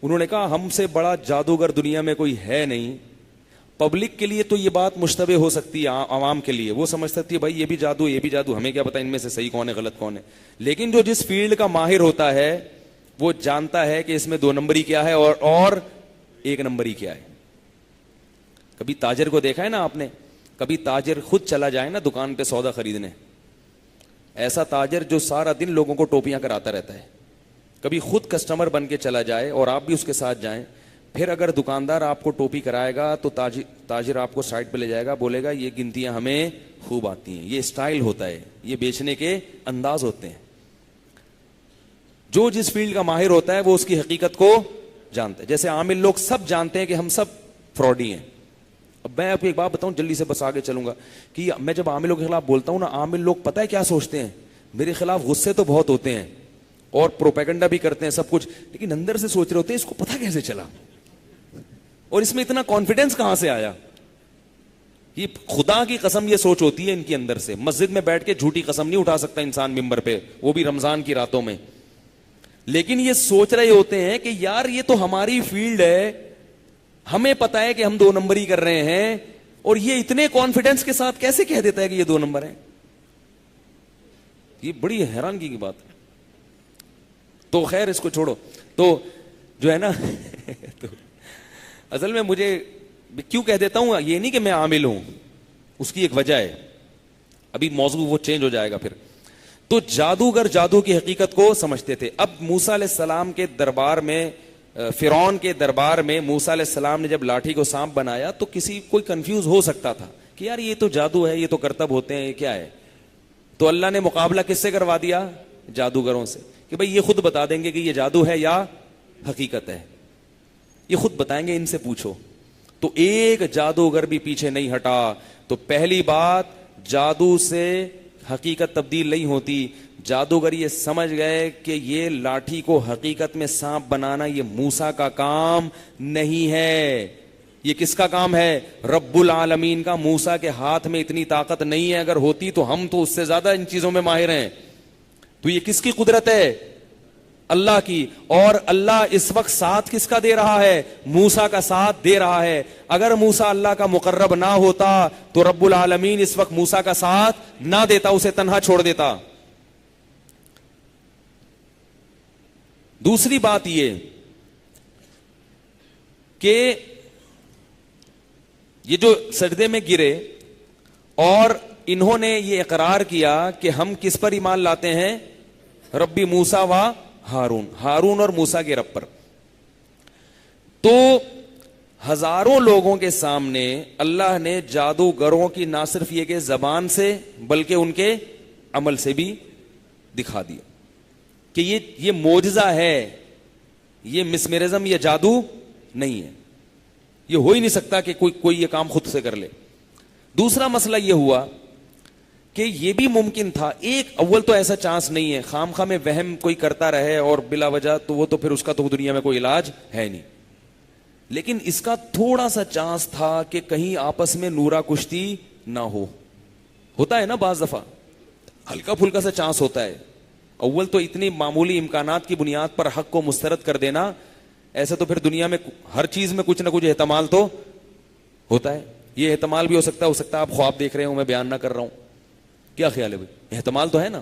Speaker 1: انہوں نے کہا ہم سے بڑا جادوگر دنیا میں کوئی ہے نہیں. پبلک کے لیے تو یہ بات مشتبہ ہو سکتی ہے, عوام کے لیے وہ سمجھ سکتی ہے بھائی یہ بھی جادو یہ بھی جادو, ہمیں کیا پتا ان میں سے صحیح کون ہے غلط کون ہے. لیکن جو جس فیلڈ کا ماہر ہوتا ہے وہ جانتا ہے کہ اس میں 2 نمبری کیا ہے اور 1 نمبری کیا ہے. کبھی تاجر کو دیکھا ہے نا آپ نے, کبھی تاجر خود چلا جائے نا دکان پہ سودا خریدنے, ایسا تاجر جو سارا دن لوگوں کو ٹوپیاں کراتا رہتا ہے, کبھی خود کسٹمر بن کے چلا جائے اور آپ بھی اس کے ساتھ جائیں, پھر اگر دکاندار آپ کو ٹوپی کرائے گا تو تاجر آپ کو سائڈ پہ لے جائے گا, بولے گا یہ گنتیاں ہمیں خوب آتی ہیں, یہ اسٹائل ہوتا ہے, یہ بیچنے کے انداز ہوتے ہیں. جو جس فیلڈ کا ماہر ہوتا ہے وہ اس کی حقیقت کو جانتا ہے. جیسے عامل لوگ سب جانتے ہیں کہ ہم سب فراڈی ہیں. اب میں آپ کو ایک بات بتاؤں, جلدی سے بس آگے چلوں گا, کہ میں جب عاملوں کے خلاف بولتا ہوں نا, عامل لوگ پتہ ہے کیا سوچتے ہیں, میرے خلاف غصے تو بہت ہوتے ہیں اور پروپیگنڈا بھی کرتے ہیں سب کچھ, لیکن اندر سے سوچ رہے ہوتے ہیں اس کو پتہ کیسے چلا. اور اس میں اتنا کانفیڈنس کہاں سے آیا؟ یہ خدا کی قسم یہ سوچ ہوتی ہے ان کے اندر سے. مسجد میں بیٹھ کے جھوٹی قسم نہیں اٹھا سکتا انسان ممبر پہ, وہ بھی رمضان کی راتوں میں. لیکن یہ سوچ رہے ہوتے ہیں کہ یار یہ تو ہماری فیلڈ ہے, ہمیں پتا ہے کہ ہم 2 نمبری کر رہے ہیں, اور یہ اتنے کانفیڈنس کے ساتھ کیسے کہہ دیتا ہے کہ یہ 2 نمبر ہے. یہ بڑی حیرانگی کی بات ہے. تو خیر اس کو چھوڑو. تو جو ہے نا تو اصل میں مجھے کیوں کہہ دیتا ہوں, یہ نہیں کہ میں عامل ہوں, اس کی ایک وجہ ہے, ابھی موضوع وہ چینج ہو جائے گا پھر. تو جادوگر جادو کی حقیقت کو سمجھتے تھے. اب موسیٰ علیہ السلام کے دربار میں, فرعون کے دربار میں موسیٰ علیہ السلام نے جب لاٹھی کو سانپ بنایا تو کوئی کنفیوز ہو سکتا تھا کہ یار یہ تو جادو ہے, یہ تو کرتب ہوتے ہیں, یہ کیا ہے. تو اللہ نے مقابلہ کس سے کروا دیا؟ جادوگروں سے, کہ بھئی یہ خود بتا دیں گے کہ یہ جادو ہے یا حقیقت ہے, یہ خود بتائیں گے, ان سے پوچھو. تو ایک جادوگر بھی پیچھے نہیں ہٹا. تو پہلی بات, جادو سے حقیقت تبدیل نہیں ہوتی. جادوگر یہ سمجھ گئے کہ یہ لاٹھی کو حقیقت میں سانپ بنانا یہ موسیٰ کا کام نہیں ہے, یہ کس کا کام ہے؟ رب العالمین کا. موسیٰ کے ہاتھ میں اتنی طاقت نہیں ہے, اگر ہوتی تو ہم تو اس سے زیادہ ان چیزوں میں ماہر ہیں. تو یہ کس کی قدرت ہے؟ اللہ کی. اور اللہ اس وقت ساتھ کس کا دے رہا ہے؟ موسیٰ کا ساتھ دے رہا ہے. اگر موسیٰ اللہ کا مقرب نہ ہوتا تو رب العالمین اس وقت موسیٰ کا ساتھ نہ دیتا, اسے تنہا چھوڑ دیتا. دوسری بات یہ کہ یہ جو سجدے میں گرے اور انہوں نے یہ اقرار کیا کہ ہم کس پر ایمان لاتے ہیں؟ ربی موسیٰ و ہارون, ہارون اور موسیٰ کے رب پر. تو ہزاروں لوگوں کے سامنے اللہ نے جادوگروں کی نہ صرف یہ کہ زبان سے بلکہ ان کے عمل سے بھی دکھا دیا کہ یہ معجزہ ہے, یہ مسمرزم, یہ جادو نہیں ہے, یہ ہو ہی نہیں سکتا کہ کوئی یہ کام خود سے کر لے. دوسرا مسئلہ یہ ہوا کہ یہ بھی ممکن تھا, ایک اول تو ایسا چانس نہیں ہے, خام خواہ میں وہم کوئی کرتا رہے اور بلا وجہ, تو وہ تو پھر اس کا تو دنیا میں کوئی علاج ہے نہیں. لیکن اس کا تھوڑا سا چانس تھا کہ کہیں آپس میں نورا کشتی نہ ہوتا ہے نا بعض دفعہ, ہلکا پھلکا سا چانس ہوتا ہے. اول تو اتنی معمولی امکانات کی بنیاد پر حق کو مسترد کر دینا, ایسے تو پھر دنیا میں ہر چیز میں کچھ نہ کچھ احتمال تو ہوتا ہے. یہ احتمال بھی ہو سکتا ہے آپ خواب دیکھ رہے ہوں, میں بیان نہ کر رہا ہوں. کیا خیال ہے بھائی؟ احتمال تو ہے نا.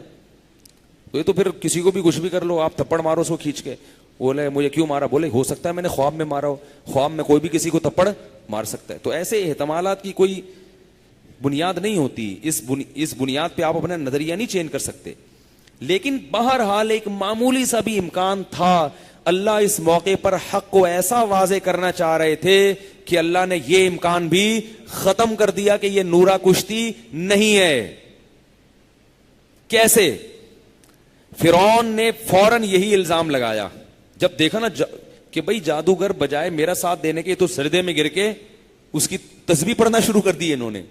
Speaker 1: تو یہ تو پھر کسی کو بھی کچھ بھی کر لو, آپ تھپڑ مارو سو کھینچ کے, بولے مجھے کیوں مارا, بولے ہو سکتا ہے میں نے خواب میں مارا ہو. خواب میں کوئی بھی کسی کو تھپڑ مار سکتا ہے. تو ایسے احتمالات کی کوئی بنیاد نہیں ہوتی, اس بنیاد پہ آپ اپنا نظریہ نہیں چینج کر سکتے. لیکن بہرحال ایک معمولی سا بھی امکان تھا. اللہ اس موقع پر حق کو ایسا واضح کرنا چاہ رہے تھے کہ اللہ نے یہ امکان بھی ختم کر دیا کہ یہ نورا کشتی نہیں ہے. کیسے؟ فرعون نے فوراً یہی الزام لگایا جب دیکھا نا کہ بھئی جادوگر بجائے میرا ساتھ دینے کے تو سجدے میں گر کے اس کی تسبیح پڑھنا شروع کر دی انہوں نے,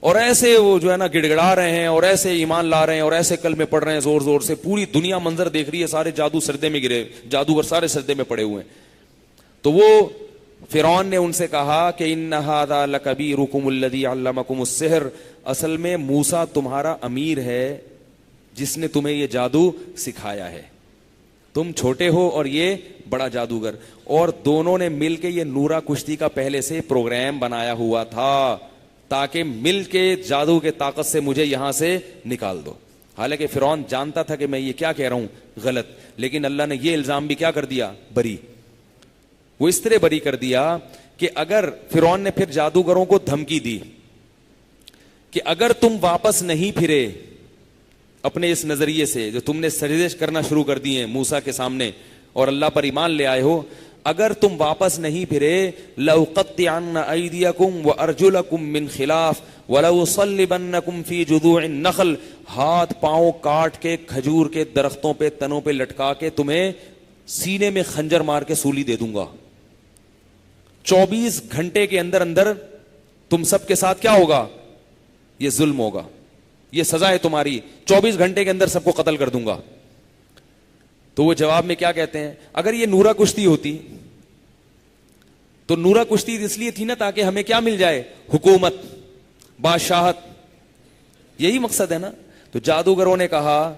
Speaker 1: اور ایسے وہ جو ہے نا گڑ گڑا رہے ہیں اور ایسے ایمان لا رہے ہیں اور ایسے کلمے پڑھ رہے ہیں زور زور سے. پوری دنیا منظر دیکھ رہی ہے, سارے جادو سجدے میں گرے, جادوگر سارے سجدے میں پڑے ہوئے ہیں. تو وہ فرعون نے ان سے کہا کہ ان ھذا لکبیرکم الذی علمکم السحر, اصل میں موسیٰ تمہارا امیر ہے جس نے تمہیں یہ جادو سکھایا ہے. تم چھوٹے ہو اور یہ بڑا جادوگر, اور دونوں نے مل کے یہ نورا کشتی کا پہلے سے پروگرام بنایا ہوا تھا تاکہ مل کے جادو کے طاقت سے مجھے یہاں سے نکال دو. حالانکہ فرعون جانتا تھا کہ میں یہ کیا کہہ رہا ہوں غلط, لیکن اللہ نے یہ الزام بھی کیا کر دیا, بری. وہ اس طرح بری کر دیا کہ اگر فرعون نے پھر جادوگروں کو دھمکی دی کہ اگر تم واپس نہیں پھرے اپنے اس نظریے سے جو تم نے سجدے کرنا شروع کر دیے موسیٰ کے سامنے اور اللہ پر ایمان لے آئے ہو, اگر تم واپس نہیں پھرے لَأُقَطِّعَنَّ أَيْدِيَكُمْ وَأَرْجُلَكُمْ مِنْ خِلَافٍ وَلَأُصَلِّبَنَّكُمْ فِي جُذُوعِ النَّخْلِ, ہاتھ پاؤں کاٹ کے کھجور کے درختوں پہ تنوں پہ لٹکا کے تمہیں سینے میں خنجر مار کے سولی دے دوں گا. 24 گھنٹے کے اندر اندر تم سب کے ساتھ کیا ہوگا, یہ ظلم ہوگا, یہ سزا ہے تمہاری, 24 گھنٹے کے اندر سب کو قتل کر دوں گا. تو وہ جواب میں کیا کہتے ہیں, اگر یہ نورا کشتی ہوتی تو نورا کشتی اس لیے تھی نا تاکہ ہمیں کیا مل جائے؟ حکومت، بادشاہت، یہی مقصد ہے نا. تو جادوگروں نے کہا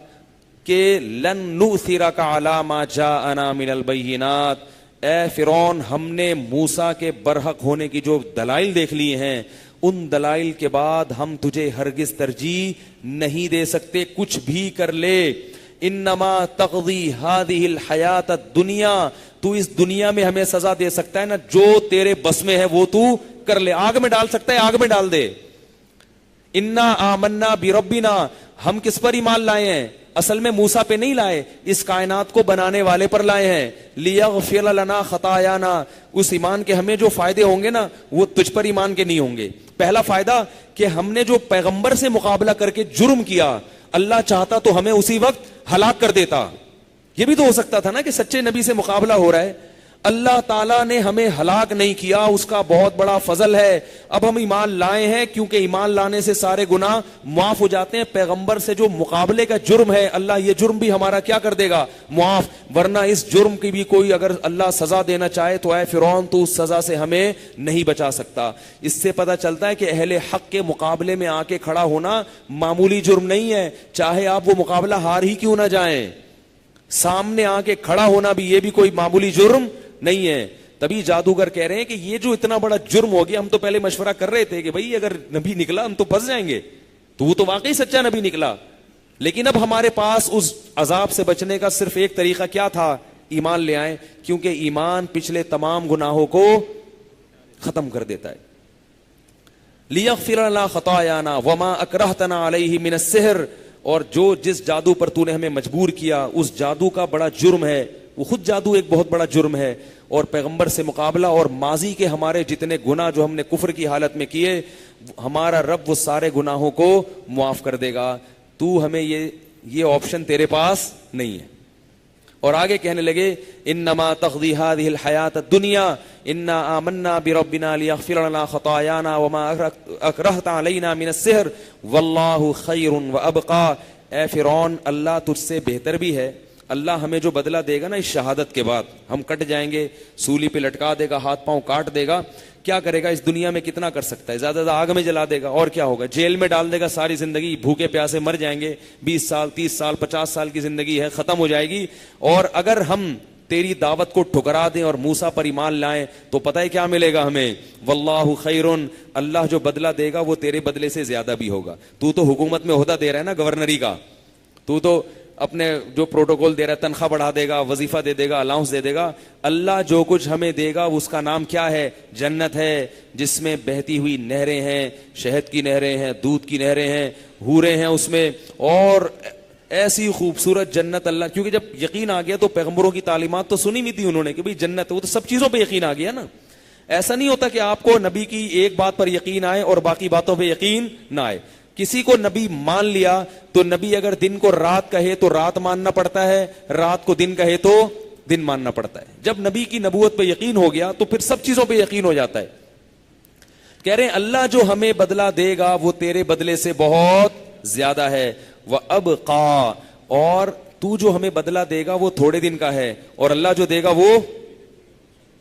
Speaker 1: کہ لن نؤثرک علی ما جاءنا من البینات، اے فرعون ہم نے موسیٰ کے برحق ہونے کی جو دلائل دیکھ لی ہیں، ان دلائل کے بعد ہم تجھے ہرگز ترجیح نہیں دے سکتے، کچھ بھی کر لے. انما تقضی هذه الحیات الدنیا، تو اس دنیا میں ہمیں سزا دے سکتا ہے نا، جو تیرے بس میں ہے وہ تو کر لے. آگ میں ڈال سکتا ہے، آگ میں ڈال دے. انا آمنا بربنا، ہم کس پر ایمان لائے ہیں؟ اصل میں موسیٰ پہ نہیں لائے، اس کائنات کو بنانے والے پر لائے ہیں. لیغفر لنا خطایانا، اس ایمان کے ہمیں جو فائدے ہوں گے نا وہ تجھ پر ایمان کے نہیں ہوں گے. پہلا فائدہ کہ ہم نے جو پیغمبر سے مقابلہ کر کے جرم کیا، اللہ چاہتا تو ہمیں اسی وقت ہلاک کر دیتا. یہ بھی تو ہو سکتا تھا نا کہ سچے نبی سے مقابلہ ہو رہا ہے، اللہ تعالیٰ نے ہمیں ہلاک نہیں کیا، اس کا بہت بڑا فضل ہے. اب ہم ایمان لائے ہیں کیونکہ ایمان لانے سے سارے گناہ معاف ہو جاتے ہیں. پیغمبر سے جو مقابلے کا جرم ہے، اللہ یہ جرم بھی ہمارا کیا کر دے گا؟ معاف. ورنہ اس جرم کی بھی کوئی اگر اللہ سزا دینا چاہے تو اے فرعون تو اس سزا سے ہمیں نہیں بچا سکتا. اس سے پتہ چلتا ہے کہ اہل حق کے مقابلے میں آ کے کھڑا ہونا معمولی جرم نہیں ہے، چاہے آپ وہ مقابلہ ہار ہی کیوں نہ جائیں. سامنے آ کے کھڑا ہونا بھی یہ بھی کوئی معمولی جرم نہیں ہے. تبھی جادوگر کہہ رہے ہیں کہ یہ جو اتنا بڑا جرم ہو گیا، ہم تو پہلے مشورہ کر رہے تھے کہ بھئی اگر نبی نکلا ہم تو پھنس جائیں گے، تو وہ تو واقعی سچا نبی نکلا. لیکن اب ہمارے پاس اس عذاب سے بچنے کا صرف ایک طریقہ کیا تھا؟ ایمان لے آئیں، کیونکہ ایمان پچھلے تمام گناہوں کو ختم کر دیتا ہے. لیغفر لنا خطایانا وما اکرہتنا علیہ من السحر، اور جو جس جادو پر تو نے ہمیں مجبور کیا اس جادو کا بڑا جرم ہے، وہ خود جادو ایک بہت بڑا جرم ہے. اور پیغمبر سے مقابلہ اور ماضی کے ہمارے جتنے گناہ جو ہم نے کفر کی حالت میں کیے، ہمارا رب وہ سارے گناہوں کو معاف کر دے گا. تو ہمیں یہ آپشن تیرے پاس نہیں ہے. اور آگے کہنے لگے انما تقضی هذه الحیات الدنیا انا آمنا بربنا لیغفر لنا خطایانا وما اکرہت علینا من السحر واللہ خیر وابقا. اے فرعون اللہ تجھ سے بہتر بھی ہے. اللہ ہمیں جو بدلہ دے گا نا اس شہادت کے بعد، ہم کٹ جائیں گے، سولی پہ لٹکا دے گا، ہاتھ پاؤں کاٹ دے گا، کیا کرے گا اس دنیا میں؟ کتنا کر سکتا ہے؟ زیادہ زیادہ آگ میں جلا دے گا، اور کیا ہوگا؟ جیل میں ڈال دے گا، ساری زندگی بھوکے پیاسے مر جائیں گے. 20 سال 30 سال 50 سال کی زندگی ہے، ختم ہو جائے گی. اور اگر ہم تیری دعوت کو ٹھکرا دیں اور موسیٰ پر ایمان لائیں تو پتہ ہے کیا ملے گا ہمیں؟ واللہ خیرن، اللہ جو بدلہ دے گا وہ تیرے بدلے سے زیادہ بھی ہوگا. تو حکومت میں عہدہ دے رہا ہے نا گورنری کا، تو اپنے جو پروٹوکول دے رہا ہے، تنخواہ بڑھا دے گا، وظیفہ دے دے گا، الاؤنس دے دے گا. اللہ جو کچھ ہمیں دے گا اس کا نام کیا ہے؟ جنت ہے، جس میں بہتی ہوئی نہریں ہیں، شہد کی نہریں ہیں، دودھ کی نہریں ہیں، حوریں ہیں اس میں، اور ایسی خوبصورت جنت. اللہ کیونکہ جب یقین آ گیا تو پیغمبروں کی تعلیمات تو سنی نہیں تھی انہوں نے کہ بھئی جنت، وہ تو سب چیزوں پہ یقین آ گیا نا. ایسا نہیں ہوتا کہ آپ کو نبی کی ایک بات پر یقین آئے اور باقی باتوں پہ یقین نہ آئے. کسی کو نبی مان لیا تو نبی اگر دن کو رات کہے تو رات ماننا پڑتا ہے، رات کو دن کہے تو دن ماننا پڑتا ہے. جب نبی کی نبوت پہ یقین ہو گیا تو پھر سب چیزوں پہ یقین ہو جاتا ہے. کہہ رہے ہیں اللہ جو ہمیں بدلہ دے گا وہ تیرے بدلے سے بہت زیادہ ہے. وَأَبْقَى، اور تو جو ہمیں بدلہ دے گا وہ تھوڑے دن کا ہے، اور اللہ جو دے گا وہ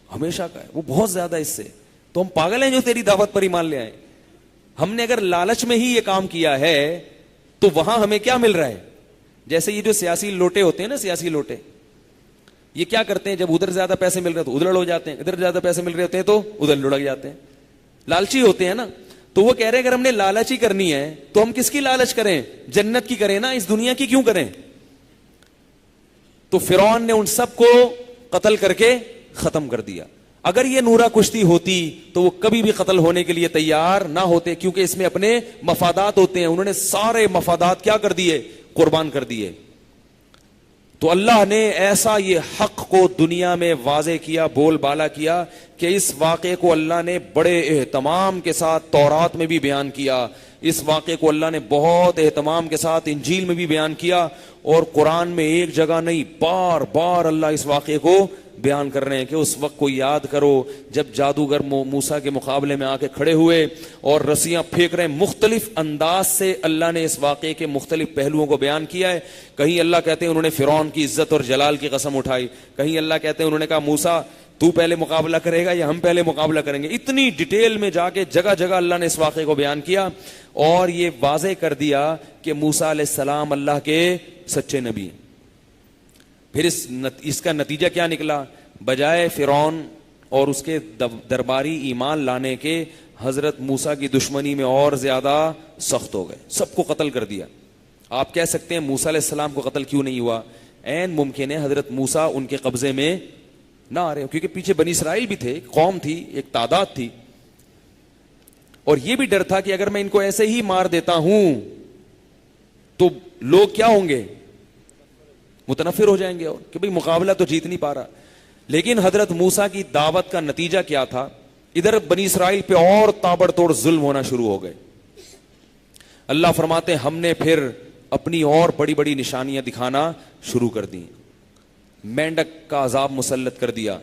Speaker 1: ہمیشہ کا ہے، وہ بہت زیادہ اس سے. تو ہم پاگل ہیں جو تیری دعوت پر ایمان لے آئے. ہم نے اگر لالچ میں ہی یہ کام کیا ہے تو وہاں ہمیں کیا مل رہا ہے؟ جیسے یہ جو سیاسی لوٹے ہوتے ہیں نا، سیاسی لوٹے، یہ کیا کرتے ہیں؟ جب ادھر زیادہ پیسے مل رہے تو ادھر ہو جاتے ہیں، ادھر زیادہ پیسے مل رہے ہوتے ہیں تو ادھر لڑک جاتے ہیں. لالچی ہوتے ہیں نا. تو وہ کہہ رہے ہیں اگر ہم نے لالچ ہی کرنی ہے تو ہم کس کی لالچ کریں؟ جنت کی کریں نا، اس دنیا کی کیوں کریں؟ تو فرعون نے ان سب کو قتل کر کے ختم کر دیا. اگر یہ نورا کشتی ہوتی تو وہ کبھی بھی قتل ہونے کے لیے تیار نہ ہوتے، کیونکہ اس میں اپنے مفادات ہوتے ہیں. انہوں نے سارے مفادات کیا کر دیے؟ قربان کر دیے. تو اللہ نے ایسا یہ حق کو دنیا میں واضح کیا، بول بالا کیا کہ اس واقعے کو اللہ نے بڑے اہتمام کے ساتھ تورات میں بھی بیان کیا، اس واقعے کو اللہ نے بہت اہتمام کے ساتھ انجیل میں بھی بیان کیا، اور قرآن میں ایک جگہ نہیں بار بار اللہ اس واقعے کو بیان کر رہے ہیں کہ اس وقت کو یاد کرو جب جادوگر موسیٰ کے مقابلے میں آ کے کھڑے ہوئے اور رسیاں پھینک رہے ہیں. مختلف انداز سے اللہ نے اس واقعے کے مختلف پہلوؤں کو بیان کیا ہے. کہیں اللہ کہتے ہیں انہوں نے فرعون کی عزت اور جلال کی قسم اٹھائی, کہیں اللہ کہتے ہیں انہوں نے کہا موسیٰ تو پہلے مقابلہ کرے گا یا ہم پہلے مقابلہ کریں گے. اتنی ڈیٹیل میں جا کے جگہ جگہ اللہ نے اس واقعے کو بیان کیا اور یہ واضح کر دیا کہ موسیٰ علیہ السلام اللہ کے سچے نبی ہیں. پھر اس کا نتیجہ کیا نکلا؟ بجائے فرعون اور اس کے درباری ایمان لانے کے, حضرت موسیٰ کی دشمنی میں اور زیادہ سخت ہو گئے, سب کو قتل کر دیا. آپ کہہ سکتے ہیں موسیٰ علیہ السلام کو قتل کیوں نہیں ہوا؟ عین ممکن ہے حضرت موسیٰ ان کے قبضے میں نہ آ رہے ہو, کیونکہ پیچھے بنی اسرائیل بھی تھے, قوم تھی, ایک تعداد تھی, اور یہ بھی ڈر تھا کہ اگر میں ان کو ایسے ہی مار دیتا ہوں تو لوگ کیا ہوں گے؟ متنفر ہو جائیں گے, اور کہ بھئی مقابلہ تو جیت نہیں پا رہا. لیکن حضرت موسیٰ کی دعوت کا نتیجہ کیا تھا؟ ادھر بنی اسرائیل پہ اور تابڑ توڑ ظلم ہونا شروع ہو گئے. اللہ فرماتے ہیں ہم نے پھر اپنی اور بڑی بڑی نشانیاں دکھانا شروع کر دی. مینڈک کا عذاب مسلط کر دیا.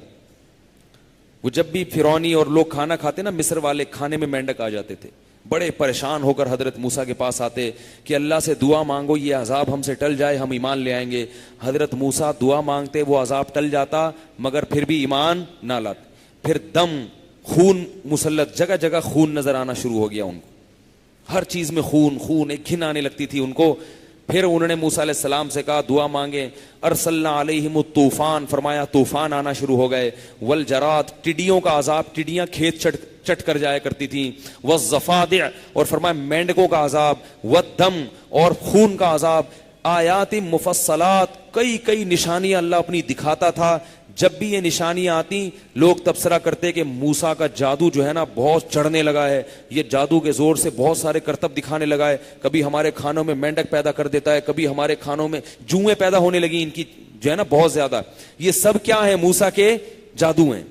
Speaker 1: وہ جب بھی فرعونی اور لوگ کھانا کھاتے نا, مصر والے, کھانے میں مینڈک آ جاتے تھے. بڑے پریشان ہو کر حضرت موسیٰ کے پاس آتے کہ اللہ سے دعا مانگو یہ عذاب ہم سے ٹل جائے, ہم ایمان لے آئیں گے. حضرت موسیٰ دعا مانگتے, وہ عذاب ٹل جاتا, مگر پھر بھی ایمان نہ لاتے. پھر دم, خون مسلط, جگہ جگہ خون نظر آنا شروع ہو گیا ان کو, ہر چیز میں خون خون, ایک گھن آنے لگتی تھی ان کو. پھر انہوں نے موسیٰ علیہ السلام سے کہا دعا مانگے. ارسلنا علیہم الطوفان, فرمایا طوفان آنا شروع ہو گئے. والجراد, ٹڈیوں کا عذاب, ٹڈیاں کھیت چٹ کر جایا کرتی تھیں. والضفادع, اور فرمایا مینڈکوں کا عذاب. والدم, اور خون کا عذاب. آیات مفصلات, کئی نشانیاں اللہ اپنی دکھاتا تھا. جب بھی یہ نشانیاں آتی لوگ تبصرہ کرتے کہ موسیٰ کا جادو جو ہے نا بہت چڑھنے لگا ہے, یہ جادو کے زور سے بہت سارے کرتب دکھانے لگا ہے. کبھی ہمارے کھانوں میں مینڈک پیدا کر دیتا ہے, کبھی ہمارے کھانوں میں جوئیں پیدا ہونے لگی ان کی جو ہے نا بہت زیادہ. یہ سب کیا ہے؟ موسیٰ کے جادو ہیں.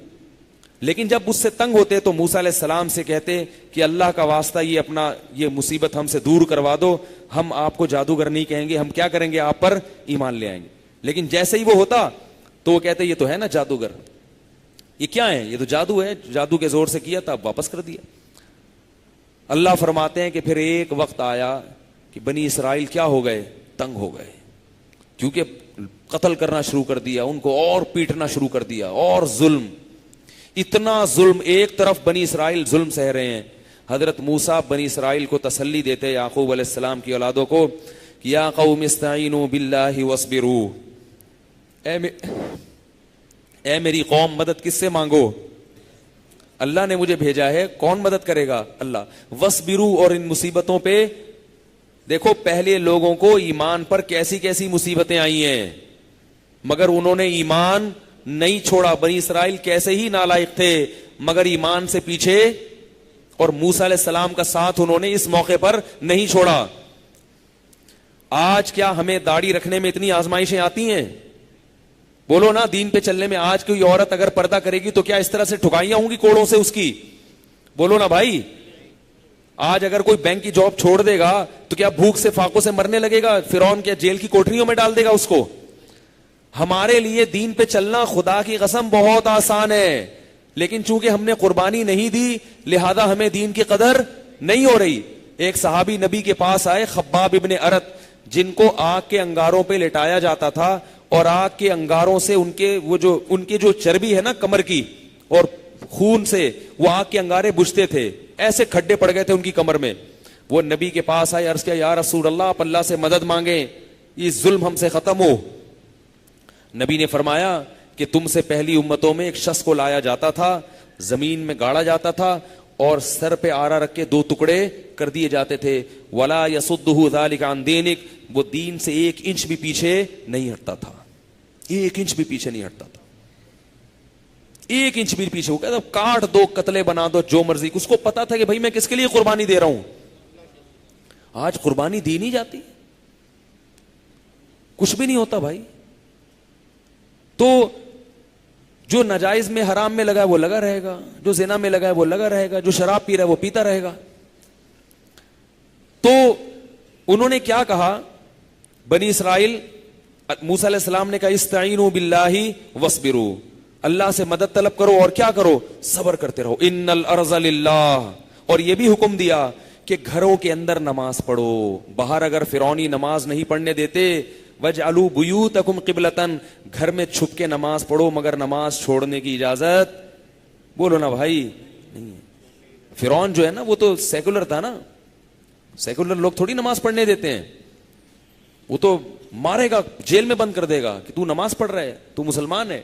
Speaker 1: لیکن جب اس سے تنگ ہوتے تو موسیٰ علیہ السلام سے کہتے کہ اللہ کا واسطہ یہ اپنا یہ مصیبت ہم سے دور کروا دو, ہم آپ کو جادوگر نہیں کہیں گے, ہم کیا کریں گے, آپ پر ایمان لے آئیں گے. لیکن جیسے ہی وہ ہوتا تو وہ کہتے یہ تو ہے نا جادوگر, یہ کیا ہے, یہ تو جادو ہے, جادو کے زور سے کیا تھا, اب واپس کر دیا. اللہ فرماتے ہیں کہ پھر ایک وقت آیا کہ بنی اسرائیل کیا ہو گئے, تنگ ہو گئے, کیونکہ قتل کرنا شروع کر دیا, ان کو اور پیٹنا شروع کر دیا, اور ظلم, اتنا ظلم. ایک طرف بنی اسرائیل ظلم سہ رہے ہیں, حضرت موسیٰ بنی اسرائیل کو تسلی دیتے, یعقوب علیہ السلام کی اولادوں کو, کہ یا قوم استعینوا باللہ واصبروا, اے میری قوم مدد کس سے مانگو, اللہ نے مجھے بھیجا ہے, کون مدد کرے گا؟ اللہ. وصبروا, اور ان مصیبتوں پہ دیکھو, پہلے لوگوں کو ایمان پر کیسی کیسی مصیبتیں آئی ہیں مگر انہوں نے ایمان نہیں چھوڑا. بنی اسرائیل کیسے ہی نالائق تھے مگر ایمان سے پیچھے, اور موسیٰ علیہ السلام کا ساتھ انہوں نے اس موقع پر نہیں چھوڑا. آج کیا ہمیں داڑھی رکھنے میں اتنی آزمائشیں آتی ہیں؟ بولو نا, دین پہ چلنے میں آج کوئی عورت اگر پردہ کرے گی تو کیا اس طرح سے ٹھکائیاں ہوں گی کوڑوں سے اس کی؟ بولو نا بھائی. آج اگر کوئی بینک کی جاب چھوڑ دے گا تو کیا بھوک سے فاقوں سے مرنے لگے گا؟ فرعون کیا جیل کی کوٹریوں میں ڈال دے گا اس کو؟ ہمارے لیے دین پہ چلنا خدا کی قسم بہت آسان ہے, لیکن چونکہ ہم نے قربانی نہیں دی لہذا ہمیں دین کی قدر نہیں ہو رہی. ایک صحابی نبی کے پاس آئے, خباب ابن ارت, جن کو آگ کے انگاروں پہ لٹایا جاتا تھا اور آگ کے انگاروں سے ان کی جو چربی ہے نا کمر کی اور خون سے وہ آگ کے انگارے بجھتے تھے, ایسے کھڈے پڑ گئے تھے ان کی کمر میں. وہ نبی کے پاس آئے, عرض کیا یا رسول اللہ, آپ اللہ سے مدد مانگیں, یہ ظلم ہم سے ختم ہو. نبی نے فرمایا کہ تم سے پہلی امتوں میں ایک شخص کو لایا جاتا تھا, زمین میں گاڑا جاتا تھا اور سر پہ آرا رکھ کے 2 ٹکڑے کر دیے جاتے تھے. ولا یصدہ ذلک عن دینک, وہ دین سے 1 انچ بھی پیچھے نہیں ہٹتا تھا, 1 انچ بھی پیچھے نہیں ہٹتا تھا, 1 انچ بھی پیچھے. وہ کہتا کاٹ دو, قتلے بنا دو, جو مرضی. اس کو پتا تھا کہ بھائی میں کس کے لیے قربانی دے رہا ہوں. آج قربانی دی نہیں جاتی, کچھ بھی نہیں ہوتا بھائی. تو جو ناجائز میں حرام میں لگا ہے وہ لگا رہے گا, جو زنا میں لگا ہے وہ لگا رہے گا, جو شراب پی رہا ہے وہ پیتا رہے گا. تو انہوں نے کیا کہا بنی اسرائیل, موسیٰ علیہ السلام نے کہا استعینوا باللہ واصبروا, اللہ سے مدد طلب کرو اور کیا کرو؟ صبر کرتے رہو. ان الارض للہ. اور یہ بھی حکم دیا کہ گھروں کے اندر نماز پڑھو. باہر اگر فرعونی نماز نہیں پڑھنے دیتے، وَاجْعَلُوا بُيُوتَكُمْ قِبْلَةً، گھر میں چھپ کے نماز پڑھو، مگر نماز چھوڑنے کی اجازت، بولو نا بھائی، نہیں ہے. فرعون جو ہے نا وہ تو سیکولر تھا نا. سیکولر لوگ تھوڑی نماز پڑھنے دیتے ہیں. وہ تو مارے گا، جیل میں بند کر دے گا کہ تو نماز پڑھ رہا ہے، تو مسلمان ہے.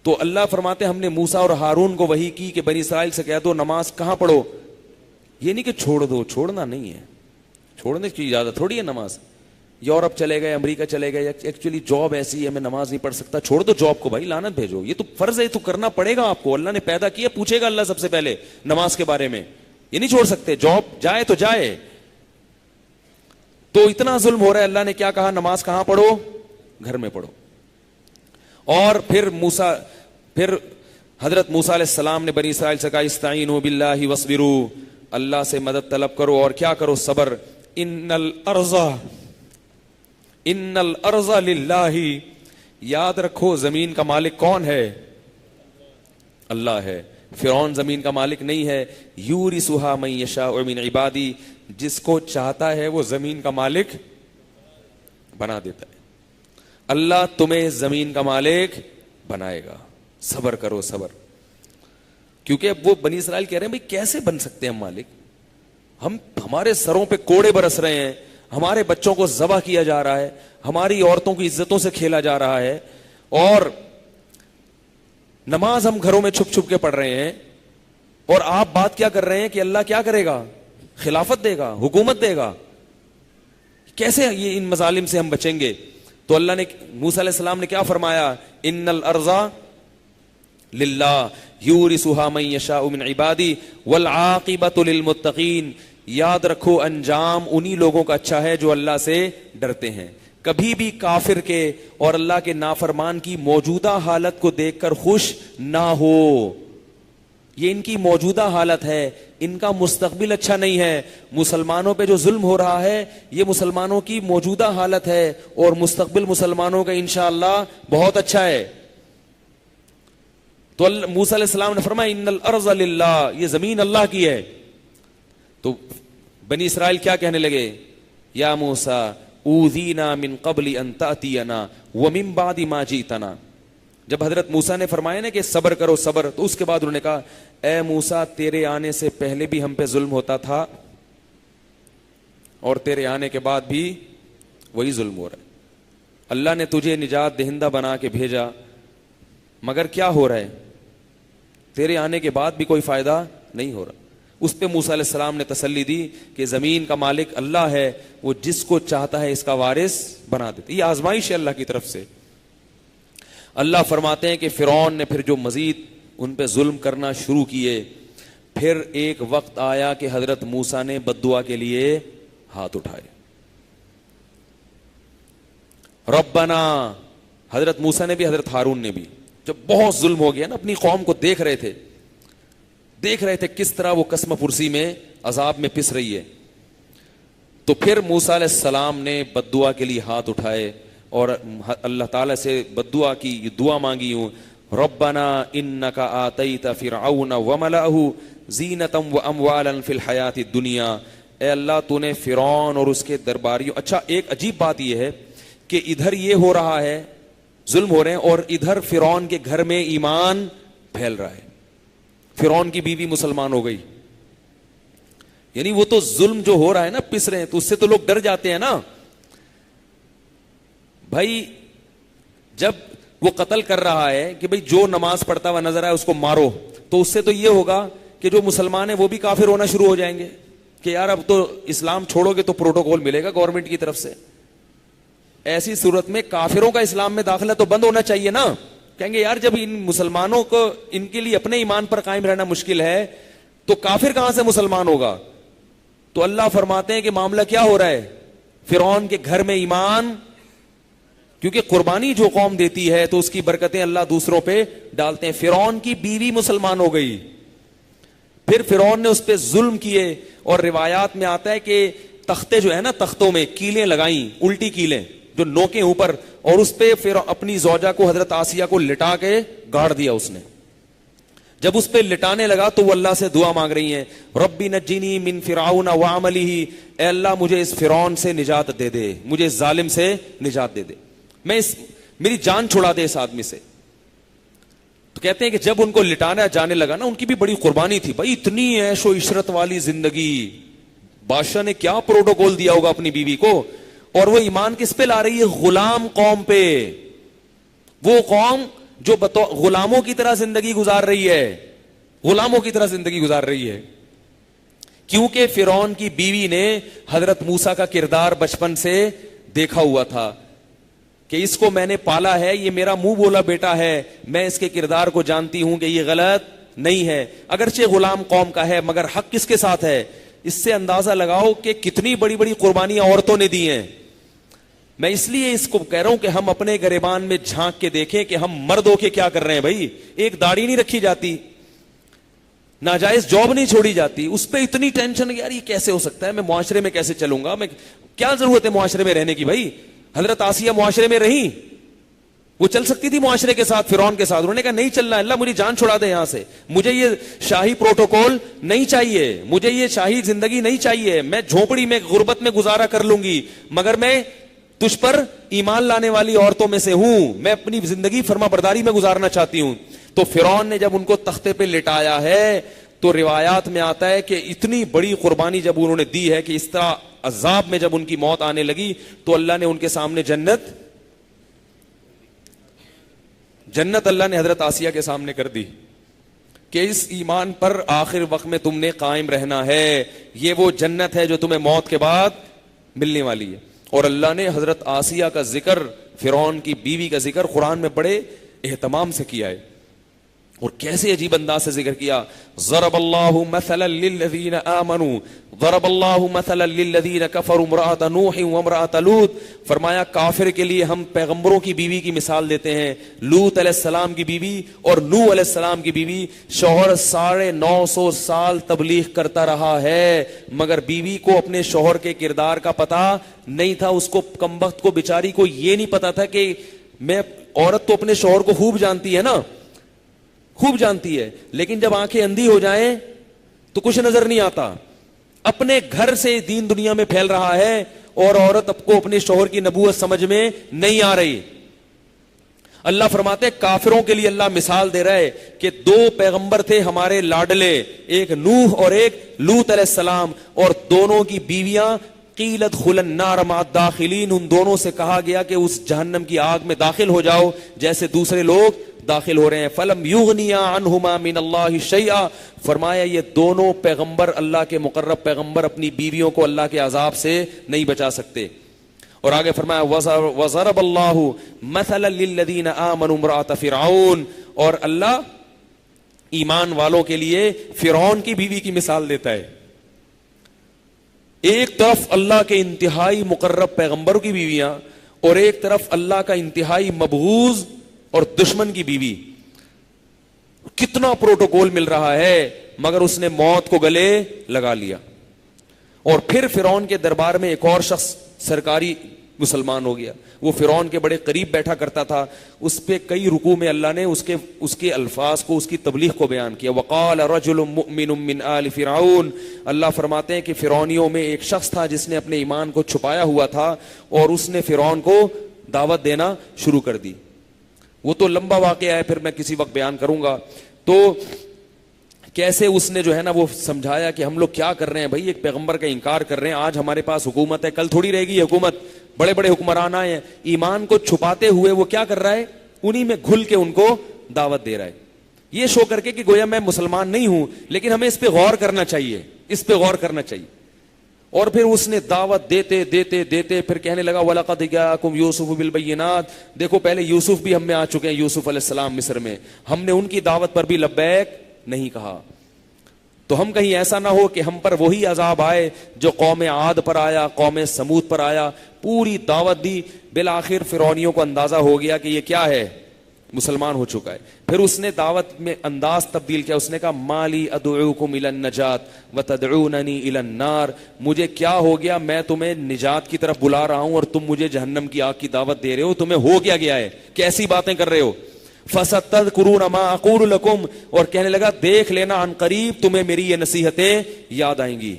Speaker 1: تو اللہ فرماتے ہم نے موسیٰ اور ہارون کو وحی کی کہ بنی اسرائیل سے کہہ دو نماز کہاں پڑھو. یہ نہیں کہ چھوڑ دو، چھوڑنا نہیں ہے، چھوڑنے کی اجازت تھوڑی ہے. نماز یورپ چلے گئے، امریکہ چلے گئے، ایکچولی جاب ایسی ہے میں نماز نہیں پڑھ سکتا، چھوڑ دو جاب کو بھائی، لعنت بھیجو. یہ تو فرض ہے، تو کرنا پڑے گا آپ کو. اللہ نے پیدا کیا، پوچھے گا اللہ سب سے پہلے نماز کے بارے میں. یہ نہیں چھوڑ سکتے. جاب جائے تو جائے. تو اتنا ظلم ہو رہا ہے، اللہ نے کیا کہا؟ نماز کہاں پڑھو؟ گھر میں پڑھو. اور پھر حضرت موسیٰ علیہ السلام نے بنی اسرائیل سے کہا استعینوا باللہ واصبروا، اللہ سے مدد طلب کرو اور کیا کرو؟ صبر. ان الارض للہ، یاد رکھو زمین کا مالک کون ہے؟ اللہ ہے. فرعون زمین کا مالک نہیں ہے. یورثھا من یشاء من عبادی، جس کو چاہتا ہے وہ زمین کا مالک بنا دیتا ہے. اللہ تمہیں زمین کا مالک بنائے گا. صبر کرو، صبر. کیونکہ اب وہ بنی اسرائیل کہہ رہے ہیں بھائی کیسے بن سکتے ہیں ہم مالک؟ ہمارے سروں پہ کوڑے برس رہے ہیں، ہمارے بچوں کو ذبح کیا جا رہا ہے، ہماری عورتوں کی عزتوں سے کھیلا جا رہا ہے، اور نماز ہم گھروں میں چھپ چھپ کے پڑھ رہے ہیں، اور آپ بات کیا کر رہے ہیں کہ اللہ کیا کرے گا؟ خلافت دے گا، حکومت دے گا. کیسے یہ ان مظالم سے ہم بچیں گے؟ تو اللہ نے، موسیٰ علیہ السلام نے کیا فرمایا؟ ان الارض للہ یورثھا من یشاء من عبادی والعاقبۃ للمتقین. یاد رکھو انجام انہی لوگوں کا اچھا ہے جو اللہ سے ڈرتے ہیں. کبھی بھی کافر کے اور اللہ کے نافرمان کی موجودہ حالت کو دیکھ کر خوش نہ ہو. یہ ان کی موجودہ حالت ہے، ان کا مستقبل اچھا نہیں ہے. مسلمانوں پہ جو ظلم ہو رہا ہے یہ مسلمانوں کی موجودہ حالت ہے، اور مستقبل مسلمانوں کا انشاءاللہ بہت اچھا ہے. تو موسیٰ علیہ السلام نے فرمایا ان الارض للہ، یہ زمین اللہ کی ہے. تو بنی اسرائیل کیا کہنے لگے؟ یا موسیٰ اوذینا من قبل ان تأتینا ومن بعد ما جئتنا. جب حضرت موسیٰ نے فرمایا نا کہ صبر کرو صبر، تو اس کے بعد انہوں نے کہا اے موسیٰ تیرے آنے سے پہلے بھی ہم پہ ظلم ہوتا تھا، اور تیرے آنے کے بعد بھی وہی ظلم ہو رہا ہے. اللہ نے تجھے نجات دہندہ بنا کے بھیجا، مگر کیا ہو رہا ہے؟ تیرے آنے کے بعد بھی کوئی فائدہ نہیں ہو رہا. اس پہ موسیٰ علیہ السلام نے تسلی دی کہ زمین کا مالک اللہ ہے، وہ جس کو چاہتا ہے اس کا وارث بنا دیتا. یہ آزمائش ہے اللہ کی طرف سے. اللہ فرماتے ہیں کہ فرعون نے پھر جو مزید ان پہ ظلم کرنا شروع کیے، پھر ایک وقت آیا کہ حضرت موسیٰ نے بد دعا کے لیے ہاتھ اٹھائے. ربنا، حضرت موسیٰ نے بھی حضرت ہارون نے بھی، جب بہت ظلم ہو گیا نا، اپنی قوم کو دیکھ رہے تھے کس طرح وہ قسم پرسی میں عذاب میں پس رہی ہے. تو پھر موسیٰ علیہ السلام نے بد دعا کے لیے ہاتھ اٹھائے اور اللہ تعالیٰ سے بد دعا کی، یہ دعا مانگی ہوں ربنا انک آتیت فرعون وملأہ زینۃ واموالا فی الحیاۃ الدنیا. اے اللہ تو نے فرعون اور اس کے درباریوں، اچھا ایک عجیب بات یہ ہے کہ ادھر یہ ہو رہا ہے، ظلم ہو رہے ہیں، اور ادھر فرعون کے گھر میں ایمان پھیل رہا ہے. فرعون کی بیوی مسلمان ہو گئی. یعنی وہ تو ظلم جو ہو رہا ہے نا، پس رہے ہیں، تو اس سے تو لوگ ڈر جاتے ہیں نا بھائی. جب وہ قتل کر رہا ہے کہ بھئی جو نماز پڑھتا ہوا نظر آئے اس کو مارو، تو اس سے تو یہ ہوگا کہ جو مسلمان ہیں وہ بھی کافر ہونا شروع ہو جائیں گے کہ یار اب تو اسلام چھوڑو گے تو پروٹوکول ملے گا گورنمنٹ کی طرف سے. ایسی صورت میں کافروں کا اسلام میں داخلہ تو بند ہونا چاہیے نا. کہیں گے یار جب ان مسلمانوں کو ان کے لیے اپنے ایمان پر قائم رہنا مشکل ہے تو کافر کہاں سے مسلمان ہوگا. تو اللہ فرماتے ہیں کہ معاملہ کیا ہو رہا ہے؟ فرعون کے گھر میں ایمان، کیونکہ قربانی جو قوم دیتی ہے تو اس کی برکتیں اللہ دوسروں پہ ڈالتے ہیں. فرعون کی بیوی مسلمان ہو گئی. پھر فرعون نے اس پہ ظلم کیے، اور روایات میں آتا ہے کہ تختے جو ہے نا، تختوں میں کیلیں لگائیں، الٹی کیلیں جو نوکیں اوپر, اور اس پہ پھر اپنی زوجہ کو حضرت آسیہ کو لٹا کے گاڑ دیا اس نے. جب اس پہ لٹانے لگا تو وہ اللہ سے دعا مانگ رہی ہیں, ربی نجنی من فرعون وعملہ, اے اللہ مجھے اس فرعون سے نجات دے دے, مجھے اس ظالم سے نجات دے دے, میری جان چھڑا دے اس آدمی سے. تو کہتے ہیں کہ جب ان کو لٹانا جانے لگا نا, ان کی بھی بڑی قربانی تھی بھائی, اتنی عیش و عشرت والی زندگی, بادشاہ نے کیا پروٹوکول دیا ہوگا اپنی بیوی کو, اور وہ ایمان کس پہ لا رہی ہے, غلام قوم پہ, وہ قوم جو غلاموں کی طرح زندگی گزار رہی ہے, غلاموں کی طرح زندگی گزار رہی ہے. کیونکہ فرعون کی بیوی نے حضرت موسیٰ کا کردار بچپن سے دیکھا ہوا تھا کہ اس کو میں نے پالا ہے, یہ میرا منہ بولا بیٹا ہے, میں اس کے کردار کو جانتی ہوں کہ یہ غلط نہیں ہے, اگرچہ غلام قوم کا ہے مگر حق کس کے ساتھ ہے. اس سے اندازہ لگاؤ کہ کتنی بڑی بڑی قربانیاں عورتوں نے دی ہیں. میں اس لیے اس کو کہہ رہا ہوں کہ ہم اپنے گریبان میں جھانک کے دیکھیں کہ ہم مرد ہو کے کیا کر رہے ہیں. بھائی ایک داڑھی نہیں رکھی جاتی, ناجائز جاب نہیں چھوڑی جاتی, اس پہ اتنی ٹینشن یار یہ کیسے ہو سکتا ہے, میں معاشرے میں کیسے چلوں گا, میں کیا ضرورت ہے معاشرے میں رہنے کی. بھائی حضرت آسیہ معاشرے میں رہی, وہ چل سکتی تھی معاشرے کے ساتھ, فرعون کے ساتھ, انہوں نے کہا نہیں چلنا, اللہ مجھے جان چھڑا دے یہاں سے, مجھے یہ شاہی پروٹوکول نہیں چاہیے, مجھے یہ شاہی زندگی نہیں چاہیے, میں جھونپڑی میں غربت میں گزارا کر لوں گی, مگر میں تجھ پر ایمان لانے والی عورتوں میں سے ہوں, میں اپنی زندگی فرما برداری میں گزارنا چاہتی ہوں. تو فرعون نے جب ان کو تختے پہ لٹایا ہے تو روایات میں آتا ہے کہ اتنی بڑی قربانی جب انہوں نے دی ہے کہ اس طرح عذاب میں جب ان کی موت آنے لگی تو اللہ نے ان کے سامنے جنت اللہ نے حضرت آسیہ کے سامنے کر دی کہ اس ایمان پر آخر وقت میں تم نے قائم رہنا ہے, یہ وہ جنت ہے جو تمہیں موت کے بعد ملنے والی ہے. اور اللہ نے حضرت آسیہ کا ذکر, فرعون کی بیوی کا ذکر قرآن میں بڑے اہتمام سے کیا ہے, اور کیسے عجیب انداز سے ذکر کیا. ضرب اللہ مثلا للذین آمنوا ضرب اللہ مثلا للذین کفروا امرأۃ نوح وامرأۃ لوط, فرمایا کافر کے لیے ہم پیغمبروں کی بیوی کی مثال دیتے ہیں, لوط علیہ السلام کی بیوی اور نوح علیہ السلام کی بیوی. شوہر 950 سال تبلیغ کرتا رہا ہے مگر بیوی کو اپنے شوہر کے کردار کا پتہ نہیں تھا, اس کو کمبخت کو بیچاری کو یہ نہیں پتا تھا کہ میں, عورت تو اپنے شوہر کو خوب جانتی ہے نا, خوب جانتی ہے, لیکن جب آنکھیں اندھی ہو جائیں تو کچھ نظر نہیں آتا. اپنے گھر سے دین دنیا میں پھیل رہا ہے اور عورت اب کو اپنے شوہر کی نبوت سمجھ میں نہیں آ رہی. اللہ فرماتے ہیں کافروں کے لیے اللہ مثال دے رہا ہے کہ 2 پیغمبر تھے ہمارے لاڈلے, ایک نوح اور ایک لوط علیہ السلام, اور دونوں کی بیویاں قیلت خل النار مع الداخلین, ان دونوں سے کہا گیا کہ اس جہنم کی آگ میں داخل ہو جاؤ جیسے دوسرے لوگ داخل ہو رہے ہیں. فلم یغنیا عنہما من اللہ شیئا, فرمایا یہ دونوں پیغمبر, اللہ کے مقرب پیغمبر, اپنی بیویوں کو اللہ کے عذاب سے نہیں بچا سکتے. اور آگے فرمایا وضرب اللہ مثلا للذین آمنوا امرأۃ فرعون, اور اللہ ایمان والوں کے لیے فرعون کی بیوی کی مثال دیتا ہے. ایک طرف اللہ کے انتہائی مقرب پیغمبروں کی بیویاں اور ایک طرف اللہ کا انتہائی مبغوض اور دشمن کی بیوی. کتنا پروٹوکول مل رہا ہے مگر اس نے موت کو گلے لگا لیا. اور پھر فرعون کے دربار میں ایک اور شخص سرکاری مسلمان ہو گیا, وہ فرعون کے بڑے قریب بیٹھا کرتا تھا. اس پہ کئی رکوع میں اللہ نے اس کے الفاظ کو, اس کی تبلیغ کو بیان کیا. وقال رجل مؤمن من آل فرعون, اللہ فرماتے ہیں کہ فرعونیوں میں ایک شخص تھا جس نے اپنے ایمان کو چھپایا ہوا تھا اور اس نے فرعون کو دعوت دینا شروع کر دی. وہ تو لمبا واقعہ ہے, پھر میں کسی وقت بیان کروں گا. تو کیسے اس نے جو ہے نا وہ سمجھایا کہ ہم لوگ کیا کر رہے ہیں بھائی, ایک پیغمبر کا انکار کر رہے ہیں, آج ہمارے پاس حکومت ہے, کل تھوڑی رہے گی حکومت, بڑے بڑے حکمران آئے ہیں. ایمان کو چھپاتے ہوئے وہ کیا کر رہا ہے, انہی میں گھل کے ان کو دعوت دے رہا ہے, یہ شو کر کے کہ گویا میں مسلمان نہیں ہوں. لیکن ہمیں اس پہ غور کرنا چاہیے, اس پہ غور کرنا چاہیے. اور پھر اس نے دعوت دیتے دیتے دیتے پھر کہنے لگا وَلَقَدْ جَاءَكُمْ يُوسُفُ بِالْبَيِّنَاتِ, دیکھو پہلے یوسف بھی ہم میں آ چکے ہیں, یوسف علیہ السلام مصر میں, ہم نے ان کی دعوت پر بھی لبیک نہیں کہا. تو ہم کہیں ایسا نہ ہو کہ ہم پر وہی عذاب آئے جو قوم عاد پر آیا, قوم سمود پر آیا. پوری دعوت دی, بالآخر فرعونیوں کو اندازہ ہو گیا کہ یہ کیا ہے, مسلمان ہو چکا ہے. پھر اس نے دعوت میں انداز تبدیل کیا, اس نے کہا مالی ادعوکم الی النجات وتدعوننی الی النار, مجھے کیا ہو گیا, میں تمہیں نجات کی طرف بلا رہا ہوں اور تم مجھے جہنم کی آگ کی دعوت دے رہے ہو, تمہیں ہو کیا گیا ہے, کیسی باتیں کر رہے ہو. فستذکرون ما اقول لکم, اور کہنے لگا دیکھ لینا عن قریب تمہیں میری یہ نصیحتیں یاد آئیں گی.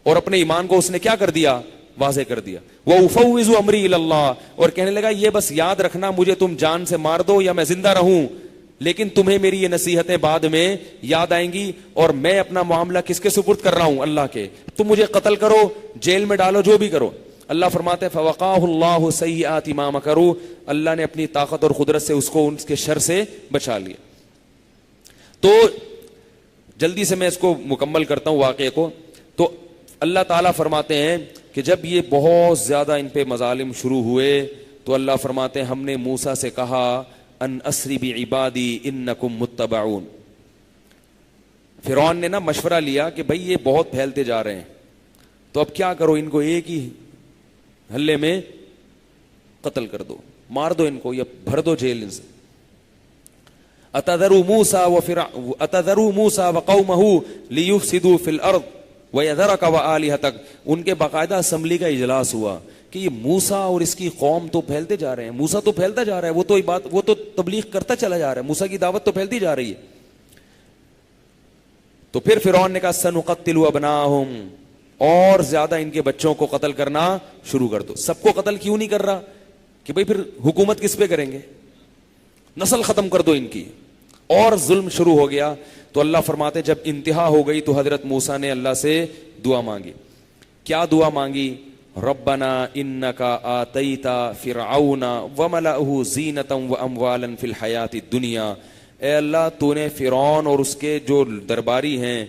Speaker 1: اور اپنے ایمان کو اس نے کیا کر دیا, واضح کر دیا. وَأُفَوِّضُ أَمْرِي إِلَى اللَّهِ, اور کہنے لگا یہ بس یاد رکھنا مجھے تم جان سے مار دو یا میں زندہ رہوں, لیکن تمہیں میری یہ نصیحتیں بعد میں یاد آئیں گی, اور میں اپنا معاملہ کس کے سپرد کر رہا ہوں, اللہ کے. تم مجھے قتل کرو, جیل میں ڈالو, جو بھی کرو. اللہ فرماتے ہیں فَوَقَاهُ اللَّهُ سَيِّئَاتِ مَا مَكَرُوا, اللہ نے اپنی طاقت اور قدرت سے اس کو ان کے شر سے بچا لیا. تو جلدی سے میں اس کو مکمل کرتا ہوں واقعے کو. تو اللہ تعالیٰ فرماتے ہیں کہ جب یہ بہت زیادہ ان پہ مظالم شروع ہوئے تو اللہ فرماتے ہیں ہم نے موسیٰ سے کہا ان اسری بعبادی انکم متبعون. فرعون نے نا مشورہ لیا کہ بھئی یہ بہت پھیلتے جا رہے ہیں, تو اب کیا کرو, ان کو ایک ہی حلے میں قتل کر دو, مار دو ان کو یا بھر دو جیل ان سے. اتذروا موسیٰ وقومہ لیفسدوا فی الارض وَيَذَرَكَ وَآلِهَتَكَ, ان کے باقاعدہ اسمبلی کا اجلاس ہوا کہ یہ موسیٰ اور اس کی قوم تو پھیلتے جا رہے ہیں, موسیٰ تو پھیلتا جا رہا ہے, وہ تو تبلیغ کرتا چلا جا رہا ہے, موسیٰ کی دعوت تو پھیلتی جا رہی ہے. تو پھر فرعون نے کہا سَنُقَتِّلُ أَبْنَاءَهُمْ, اور زیادہ ان کے بچوں کو قتل کرنا شروع کر دو. سب کو قتل کیوں نہیں کر رہا کہ بھئی پھر حکومت کس پہ کریں گے, نسل ختم کر دو ان کی. اور ظلم شروع ہو گیا. تو اللہ فرماتے جب انتہا ہو گئی تو حضرت موسیٰ نے اللہ سے دعا مانگی. کیا دعا مانگی, ربنا انکا آتیتا فرعون وملأہ زینتا واموالا فی الحیات الدنیا, اے اللہ تو نے فرعون اور اس کے جو درباری ہیں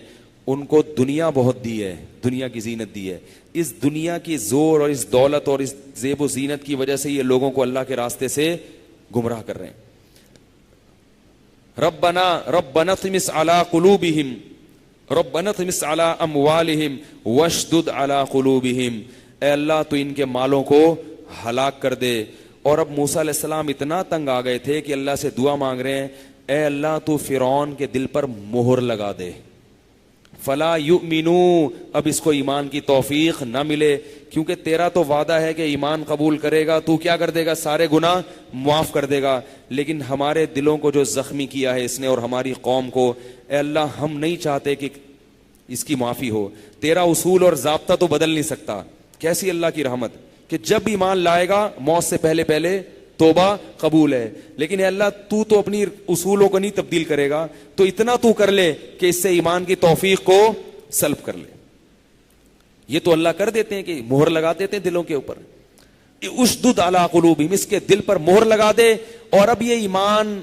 Speaker 1: ان کو دنیا بہت دی ہے, دنیا کی زینت دی ہے. اس دنیا کی زور اور اس دولت اور اس زیب و زینت کی وجہ سے یہ لوگوں کو اللہ کے راستے سے گمراہ کر رہے ہیں. ربنا اطمس على قلوبهم ربنا اطمس على اموالهم واشدد على قلوبهم, اے اللہ تو ان کے مالوں کو ہلاک کر دے. اور اب موسیٰ علیہ السلام اتنا تنگ آ گئے تھے کہ اللہ سے دعا مانگ رہے ہیں اے اللہ تو فرعون کے دل پر مہر لگا دے, فلا یؤمنوا, اب اس کو ایمان کی توفیق نہ ملے, کیونکہ تیرا تو وعدہ ہے کہ ایمان قبول کرے گا تو کیا کر دے گا, سارے گناہ معاف کر دے گا. لیکن ہمارے دلوں کو جو زخمی کیا ہے اس نے اور ہماری قوم کو, اے اللہ ہم نہیں چاہتے کہ اس کی معافی ہو. تیرا اصول اور ضابطہ تو بدل نہیں سکتا. کیسی اللہ کی رحمت کہ جب ایمان لائے گا موت سے پہلے پہلے توبہ قبول ہے, لیکن اے اللہ تو اپنی اصولوں کو نہیں تبدیل کرے گا, تو اتنا تو کر لے کہ اس سے ایمان کی توفیق کو سلب کر لے. یہ تو اللہ کر دیتے ہیں کہ مہر لگا دیتے ہیں دلوں کے اوپر. اشدد علی قلوبہم, اس کے دل پر مہر لگا دے اور اب یہ ایمان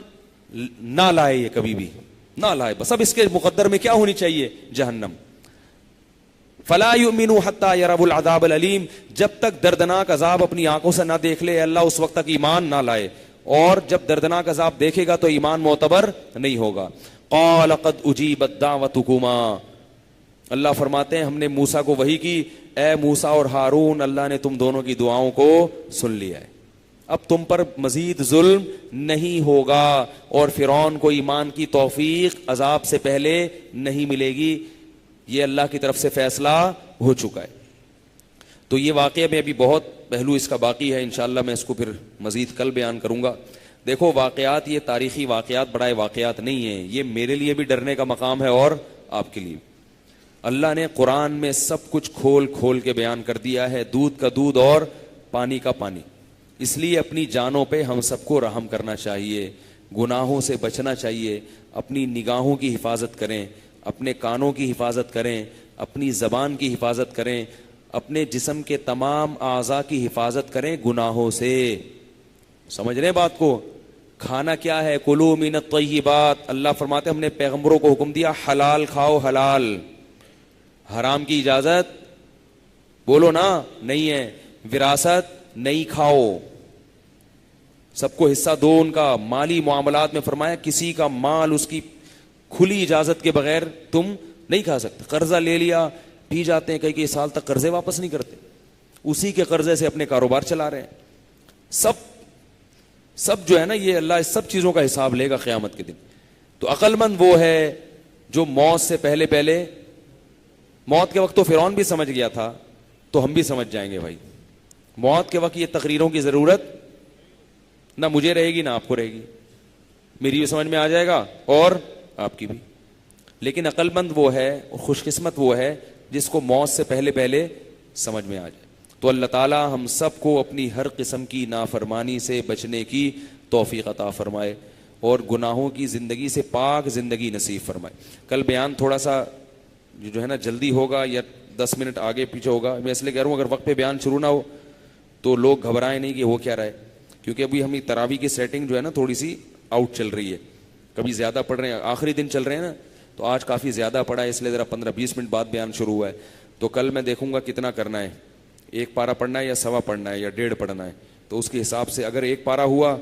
Speaker 1: نہ لائے, یہ کبھی بھی نہ لائے, بس اب اس کے مقدر میں کیا ہونی چاہیے, جہنم. فلا یؤمنوا حتی یروا العذاب العلیم, جب تک دردناک عذاب اپنی آنکھوں سے نہ دیکھ لے اللہ اس وقت تک ایمان نہ لائے, اور جب دردناک عذاب دیکھے گا تو ایمان معتبر نہیں ہوگا. قال قد اجیبت دعوتکما, اللہ فرماتے ہیں ہم نے موسیٰ کو وحی کی, اے موسیٰ اور ہارون اللہ نے تم دونوں کی دعاؤں کو سن لیا ہے, اب تم پر مزید ظلم نہیں ہوگا اور فرعون کو ایمان کی توفیق عذاب سے پہلے نہیں ملے گی. یہ اللہ کی طرف سے فیصلہ ہو چکا ہے. تو یہ واقعہ میں ابھی بہت پہلو اس کا باقی ہے, انشاءاللہ میں اس کو پھر مزید کل بیان کروں گا. دیکھو واقعات یہ تاریخی واقعات بڑائے واقعات نہیں ہیں, یہ میرے لیے بھی ڈرنے کا مقام ہے اور آپ کے لیے. اللہ نے قرآن میں سب کچھ کھول کھول کے بیان کر دیا ہے, دودھ کا دودھ اور پانی کا پانی. اس لیے اپنی جانوں پہ ہم سب کو رحم کرنا چاہیے, گناہوں سے بچنا چاہیے, اپنی نگاہوں کی حفاظت کریں, اپنے کانوں کی حفاظت کریں, اپنی زبان کی حفاظت کریں, اپنے جسم کے تمام اعضاء کی حفاظت کریں گناہوں سے. سمجھ رہے ہیں بات کو؟ کھانا کیا ہے, کلوا من الطیبات, اللہ فرماتے ہم نے پیغمبروں کو حکم دیا حلال کھاؤ حلال, حرام کی اجازت بولو نا نہیں ہے, وراثت نہیں کھاؤ, سب کو حصہ دو ان کا. مالی معاملات میں فرمایا کسی کا مال اس کی کھلی اجازت کے بغیر تم نہیں کھا سکتے. قرضہ لے لیا پی جاتے ہیں, کئی سال تک قرضے واپس نہیں کرتے, اسی کے قرضے سے اپنے کاروبار چلا رہے ہیں. سب جو ہے نا یہ اللہ اس سب چیزوں کا حساب لے گا قیامت کے دن. تو عقل مند وہ ہے جو موت سے پہلے پہلے, موت کے وقت تو فرعون بھی سمجھ گیا تھا, تو ہم بھی سمجھ جائیں گے بھائی موت کے وقت یہ تقریروں کی ضرورت نہ مجھے رہے گی نہ آپ کو رہے گی, میری بھی سمجھ میں آ جائے گا اور آپ کی بھی. لیکن عقل مند وہ ہے اور خوش قسمت وہ ہے جس کو موت سے پہلے پہلے سمجھ میں آ جائے. تو اللہ تعالی ہم سب کو اپنی ہر قسم کی نافرمانی سے بچنے کی توفیق عطا فرمائے اور گناہوں کی زندگی سے پاک زندگی نصیب فرمائے. کل بیان تھوڑا سا جو ہے نا جلدی ہوگا یا 10 منٹ آگے پیچھے ہوگا, میں اس لیے کہہ رہا ہوں اگر وقت پہ بیان شروع نہ ہو تو لوگ گھبرائیں نہیں کہ ہو کیا رہا ہے, کیونکہ ابھی ہمیں تراویح کی سیٹنگ جو ہے نا تھوڑی سی آؤٹ چل رہی ہے, کبھی زیادہ پڑھ رہے ہیں, آخری دن چل رہے ہیں نا, تو آج کافی زیادہ پڑھا ہے اس لیے ذرا 15-20 منٹ بعد بیان شروع ہوا ہے. تو کل میں دیکھوں گا کتنا کرنا ہے, 1 پارہ پڑھنا ہے یا 1.25 پڑھنا ہے یا 1.5 پڑھنا ہے, تو اس کے حساب سے اگر 1 پارہ ہوا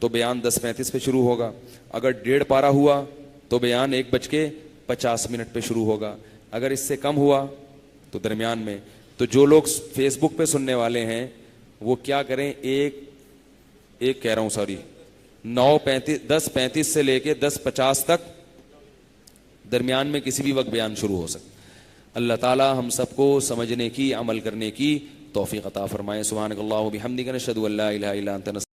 Speaker 1: تو بیان 10:35 پہ شروع ہوگا, اگر 1.5 پارہ ہوا تو بیان 1:50 پہ شروع ہوگا, اگر اس سے کم ہوا تو درمیان میں. تو جو لوگ فیس بک پہ سننے والے ہیں وہ کیا کریں, ایک کہہ رہا ہوں سوری 10:35 سے لے کے 10:50 تک درمیان میں کسی بھی وقت بیان شروع ہو سکتا. اللہ تعالی ہم سب کو سمجھنے کی, عمل کرنے کی توفیق عطا فرمائے. سبحانک اللہم و بحمدک نشہد ان لا الہ الا انت